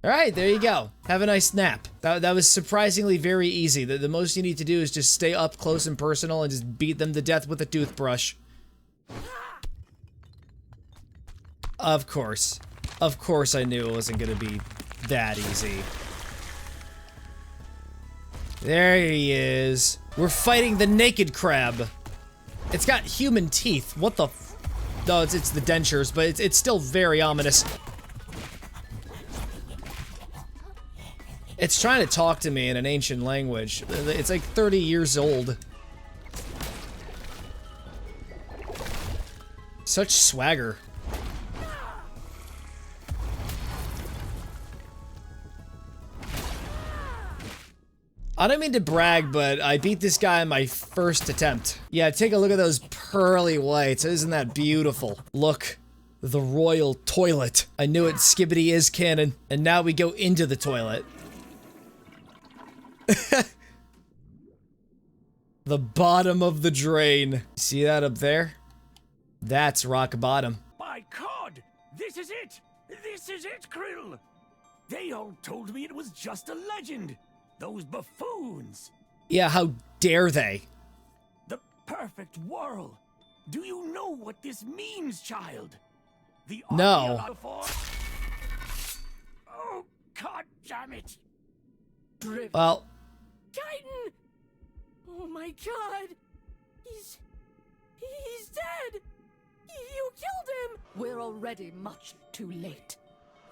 All right, there you go. Have a nice nap. That was surprisingly very easy. The most you need to do is just stay up close and personal and just beat them to death with a toothbrush. Of course. Of course I knew it wasn't gonna be that easy. There he is. We're fighting the naked crab. It's got human teeth. What the f— no, it's the dentures, but it's still very ominous. It's trying to talk to me in an ancient language. It's like 30 years old. Such swagger. I don't mean to brag, but I beat this guy on my first attempt. Yeah, take a look at those pearly whites. Isn't that beautiful? Look, the royal toilet. I knew it, Skibbity is canon. And now we go into the toilet. The bottom of the drain. See that up there? That's rock bottom. By God! This is it! This is it, Krill! They all told me it was just a legend! Those buffoons! Yeah, how dare they? The perfect world! Do you know what this means, child? The no. Oh, God damn it! Well. Titan! Oh my God! He's dead! You killed him! We're already much too late.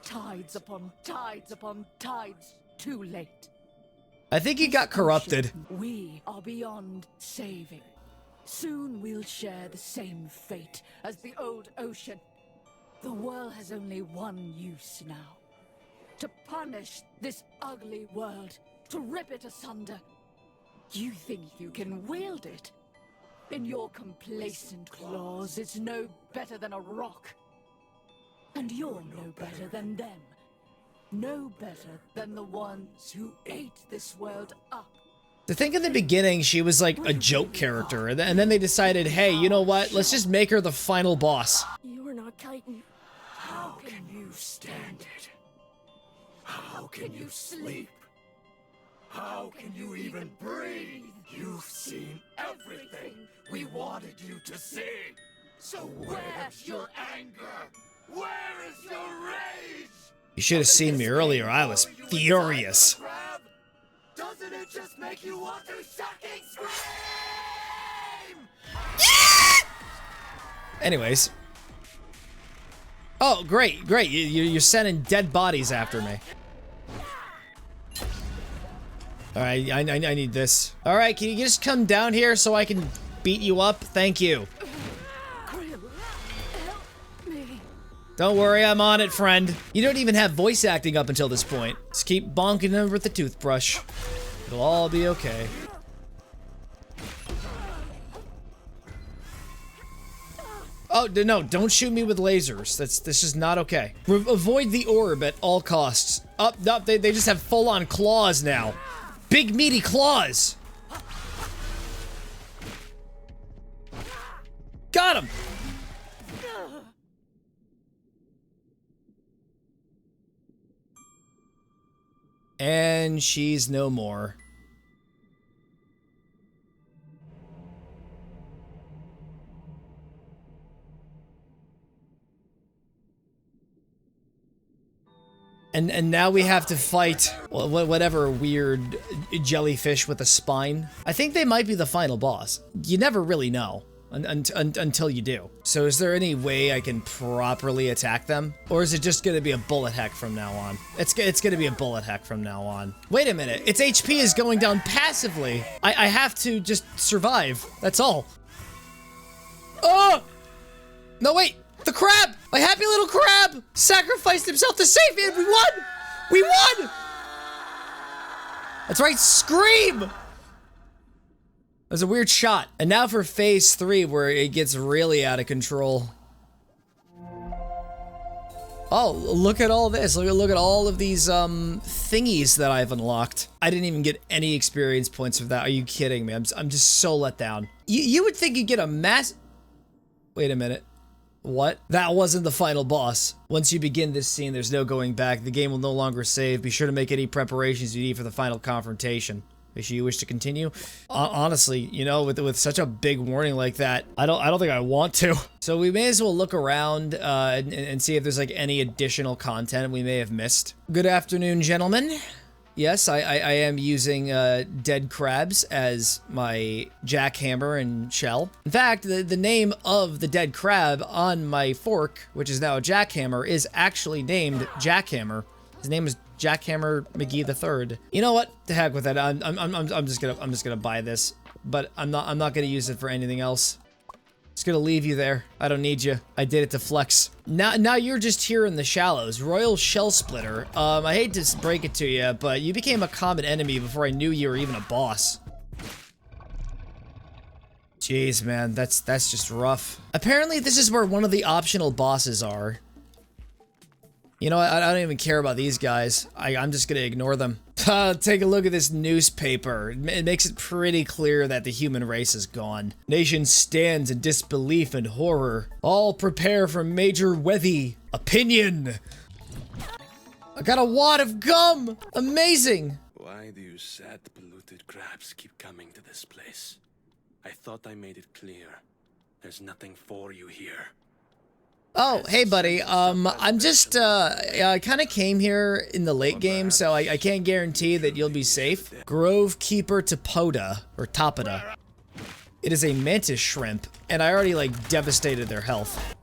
Tides upon tides upon tides too late. I think he got corrupted. We are beyond saving. Soon we'll share the same fate as the old ocean. The world has only one use now. To punish this ugly world. To rip it asunder. You think you can wield it? In your complacent claws, it's no better than a rock. And you're no better than them. No better than the ones who ate this world up. To think in the beginning she was like a joke character, and then they decided, hey, you know what? Let's just make her the final boss. You are not Titan. How can you stand it? How can you sleep? How can you even breathe? You've seen everything we wanted you to see. So where's your anger? Where is your rage? You should have seen me earlier. I was furious. Doesn't it just make you want to fucking scream? Anyways. Oh, great. You're sending dead bodies after me. Alright, I need this. Alright, can you just come down here so I can beat you up? Thank you. Don't worry, I'm on it, friend. You don't even have voice acting up until this point. Just keep bonking them with the toothbrush. It'll all be okay. Oh, no, don't shoot me with lasers. This is not okay. Avoid the orb at all costs. Oh, no, they just have full-on claws now. Big meaty claws. Got him! And she's no more. And now we have to fight whatever weird jellyfish with a spine. I think they might be the final boss. You never really know until you do. So is there any way I can properly attack them? Or is it just gonna be a bullet heck from now on? It's gonna be a bullet heck from now on. Wait a minute, its HP is going down passively. I have to just survive, that's all. Oh! No, wait! The crab! My happy little crab! Sacrificed himself to save me and we won! We won! That's right, scream! That was a weird shot. And now for phase 3 where it gets really out of control. Oh, look at all this. Look at all of these thingies that I've unlocked. I didn't even get any experience points for that. Are you kidding me? I'm just so let down. You would think you'd get a mass... Wait a minute. What? That wasn't the final boss. Once you begin this scene, there's no going back. The game will no longer save. Be sure to make any preparations you need for the final confrontation. Make sure you wish to continue. Honestly, you know, with such a big warning like that, I don't think I want to. So we may as well look around and see if there's like any additional content we may have missed. Good afternoon, gentlemen. Yes, I am using dead crabs as my jackhammer and shell. In fact, the name of the dead crab on my fork, which is now a jackhammer, is actually named Jackhammer. His name is Jackhammer McGee III. You know what? To heck with that. I'm just gonna buy this, but I'm not gonna use it for anything else. Just gonna leave you there. I don't need you. I did it to flex. Now you're just here in the shallows. Royal Shell Splitter. I hate to break it to you, but you became a common enemy before I knew you were even a boss. Jeez, man, that's just rough. Apparently, this is where one of the optional bosses are. You know what? I don't even care about these guys. I'm just gonna ignore them. Take a look at this newspaper. It makes it pretty clear that the human race is gone. Nation stands in disbelief and horror. All prepare for major weathy opinion. I got a wad of gum! Amazing! Why do you sad, polluted crabs keep coming to this place? I thought I made it clear. There's nothing for you here. Oh, hey buddy, I'm just, I kinda came here in the late game, so I can't guarantee that you'll be safe. Grove Keeper Topoda, or Topoda. It is a mantis shrimp, and I already, like, devastated their health.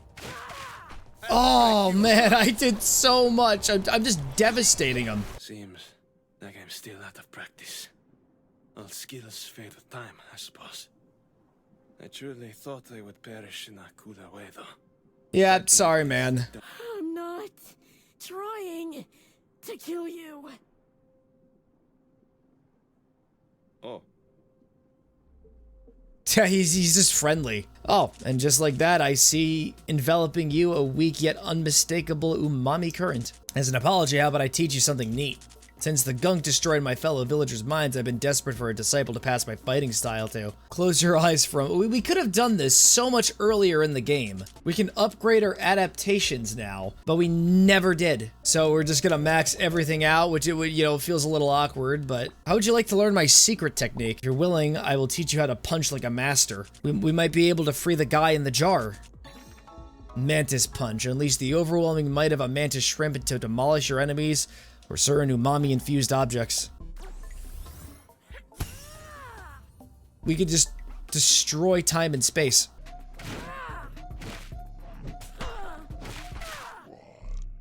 Oh, man, I did so much. I'm just devastating them. Seems like I'm still out of practice. All skills fade with time, I suppose. I truly thought I would perish in a cooler way, though. Yeah, sorry, man. I'm not trying to kill you. Oh. Yeah, he's just friendly. Oh, and just like that, I see enveloping you a weak yet unmistakable umami current. As an apology, how about I teach you something neat? Since the gunk destroyed my fellow villagers' minds, I've been desperate for a disciple to pass my fighting style to. Close your eyes from- we could have done this so much earlier in the game. We can upgrade our adaptations now, but we never did. So we're just gonna max everything out, which it would, you know, feels a little awkward, but how would you like to learn my secret technique? If you're willing, I will teach you how to punch like a master. We might be able to free the guy in the jar. Mantis Punch. Unleash the overwhelming might of a mantis shrimp to demolish your enemies or certain umami-infused objects. We could just destroy time and space.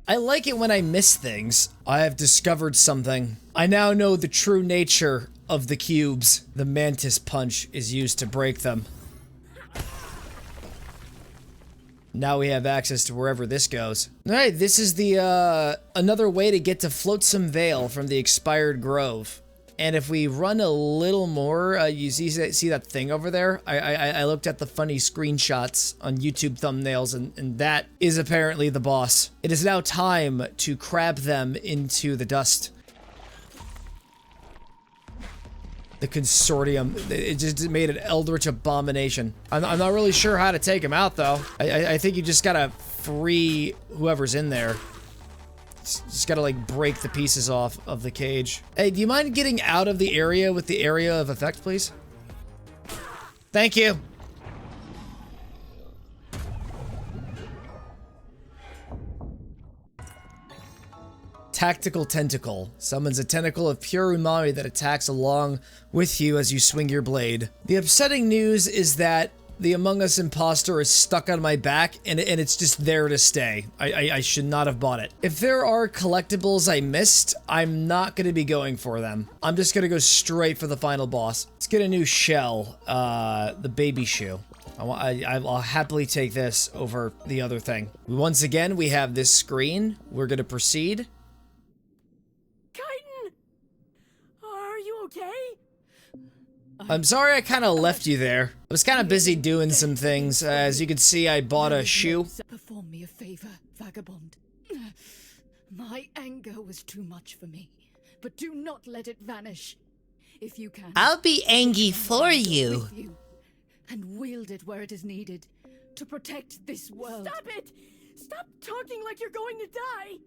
I like it when I miss things. I have discovered something. I now know the true nature of the cubes. The Mantis Punch is used to break them. Now we have access to wherever this goes. Alright, this is the, another way to get to Flotsam Vale from the expired grove. And if we run a little more, you see that thing over there? I looked at the funny screenshots on YouTube thumbnails, and that is apparently the boss. It is now time to crab them into the dust. The consortium, it just made an eldritch abomination. I'm not really sure how to take him out, though. I think you just gotta free whoever's in there. Just gotta, like, break the pieces off of the cage. Hey, do you mind getting out of the area with the area of effect, please? Thank you. Tactical Tentacle. Summons a tentacle of pure umami that attacks along with you as you swing your blade. The upsetting news is that the Among Us imposter is stuck on my back, and it's just there to stay. I should not have bought it. If there are collectibles I missed, I'm not going to be going for them. I'm just going to go straight for the final boss. Let's get a new shell, the baby shoe. I'll happily take this over the other thing. Once again, we have this screen. We're going to proceed. Chitin! Are you okay? I'm sorry I kind of left you there. I was kind of busy doing some things. As you can see, I bought a shoe. Perform me a favor, vagabond. My anger was too much for me, but do not let it vanish. If you can, I'll be angry for you. And wield it where it is needed to protect this world. Stop it! Stop talking like you're going to die!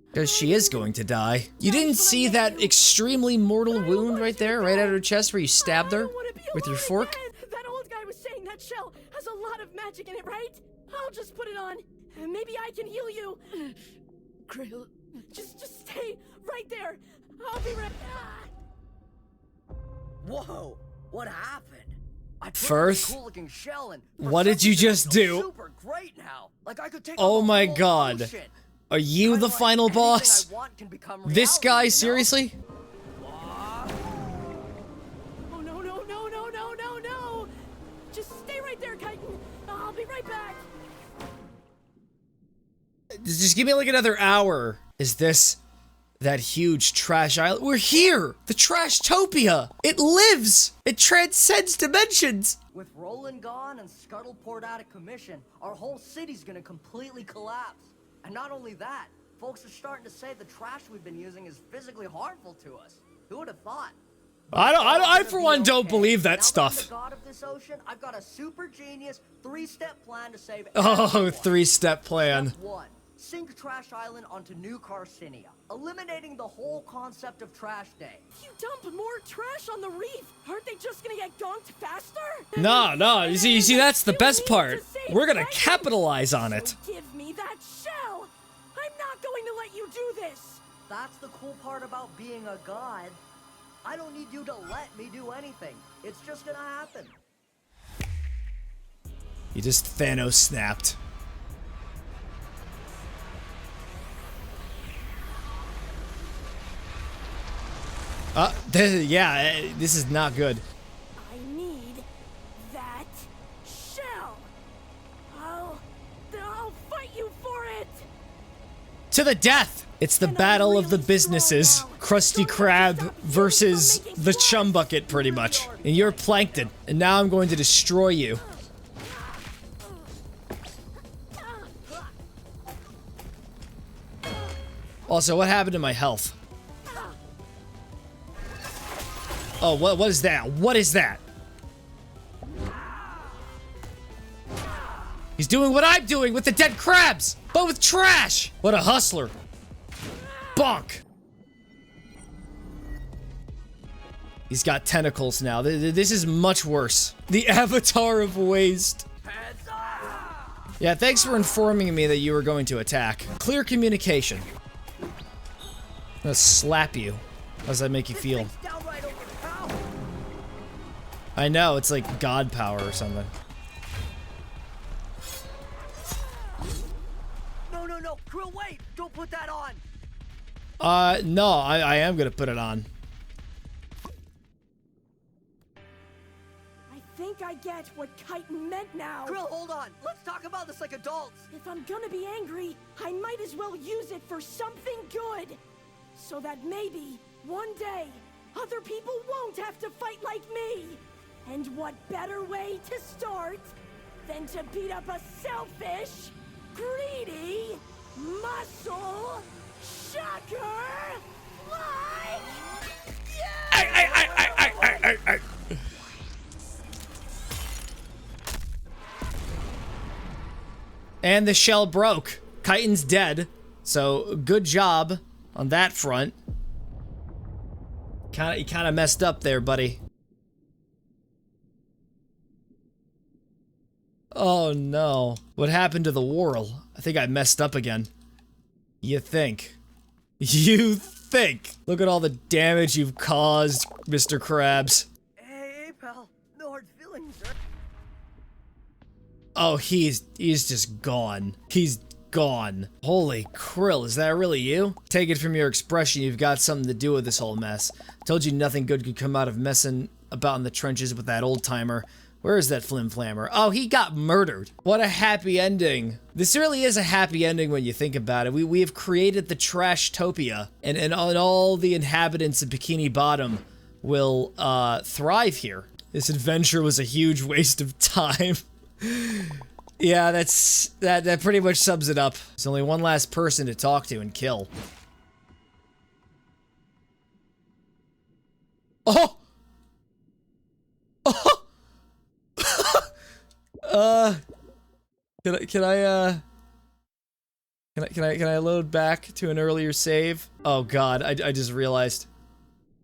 Because she is going to die. You didn't see that extremely mortal wound right there, right at her chest where you stabbed her with your fork? That old guy was saying that shell has a lot of magic in it, right? I'll just put it on. Maybe I can heal you. Krill. Just stay right there. I'll be right back. Whoa, what happened? I Firth, cool looking shell and what did you just do? Super great now. Like I could take Oh my god. Are you the final boss? This guy, seriously? Oh no, no, no, no, no, no, no! Just stay right there, Chitin. I'll be right back. Just give me like another hour. Is this that huge trash island? We're here! The Trashtopia! It lives! It transcends dimensions! With Roland gone and Scuttleport out of commission, our whole city's gonna completely collapse. And not only that, folks are starting to say the trash we've been using is physically harmful to us. Who would have thought? I for one don't believe that stuff. Now that I'm the god of this ocean, I've got a super genius 3-step plan to save Oh, everyone. 3-step plan. Step 1. Sink Trash Island onto New Carcinia, eliminating the whole concept of Trash Day. You dump more trash on the reef. Aren't they just gonna get gonked faster? No, you see, that's the best part. We're gonna capitalize on it. So give me that shell. I'm not going to let you do this. That's the cool part about being a god. I don't need you to let me do anything. It's just gonna happen. You just Thanos snapped. Yeah, this is not good. I need that shell. I'll fight you for it. To the death! It's the battle of the businesses. Krusty Krab versus the Chum Bucket, pretty much. And you're Plankton, and now I'm going to destroy you. Also, what happened to my health? Oh, what is that? What is that? He's doing what I'm doing with the dead crabs, but with trash! What a hustler. Bonk! He's got tentacles now. This is much worse. The Avatar of Waste. Yeah, thanks for informing me that you were going to attack. Clear communication. I'm gonna slap you. How does that make you feel? I know, it's like god power or something. No, Krill, wait! Don't put that on! No, I am gonna put it on. I think I get what Chitin meant now. Krill, hold on! Let's talk about this like adults! If I'm gonna be angry, I might as well use it for something good. So that maybe, one day, other people won't have to fight like me. And what better way to start than to beat up a selfish, greedy, muscle shocker like... And the shell broke. Chitin's dead. So, good job on that front. You kinda messed up there, buddy. Oh no. What happened to the whorl? I think I messed up again. You think. You think. Look at all the damage you've caused, Mr. Krabs. Hey, pal. No hard feelings, sir. Oh, he's just gone. He's gone. Holy krill, is that really you? Take it from your expression, you've got something to do with this whole mess. Told you nothing good could come out of messing about in the trenches with that old timer. Where is that flim-flammer? Oh, he got murdered. What a happy ending. This really is a happy ending when you think about it. We have created the Trashtopia, and all the inhabitants of Bikini Bottom will thrive here. This adventure was a huge waste of time. Yeah, that pretty much sums it up. There's only one last person to talk to and kill. Oh! Oh! Can I load back to an earlier save? Oh god, I just realized.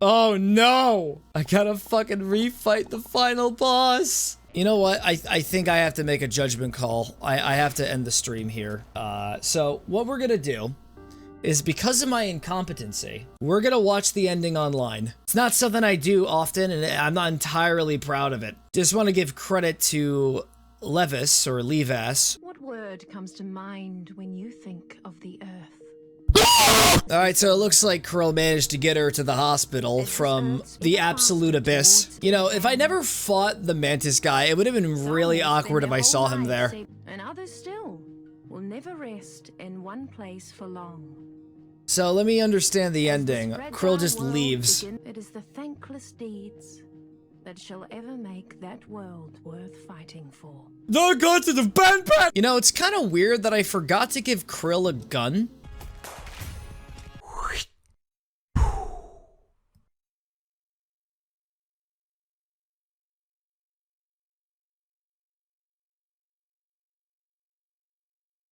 Oh no! I gotta fucking refight the final boss! You know what? I think I have to make a judgment call. I have to end the stream here. So what we're gonna do is, because of my incompetency, we're gonna watch the ending online. It's not something I do often, and I'm not entirely proud of it. Just want to give credit to Levis, or Levas. What word comes to mind when you think of the Earth? Alright, so it looks like Krill managed to get her to the hospital from the absolute abyss. You know, if I never fought the Mantis guy, it would have been really awkward if I saw him there. And others still will never rest in one place for long. So let me understand the ending. Krill just leaves. It is the thankless deeds that shall ever make that world worth fighting for. The guns of the band. You know, it's kind of weird that I forgot to give Krill a gun.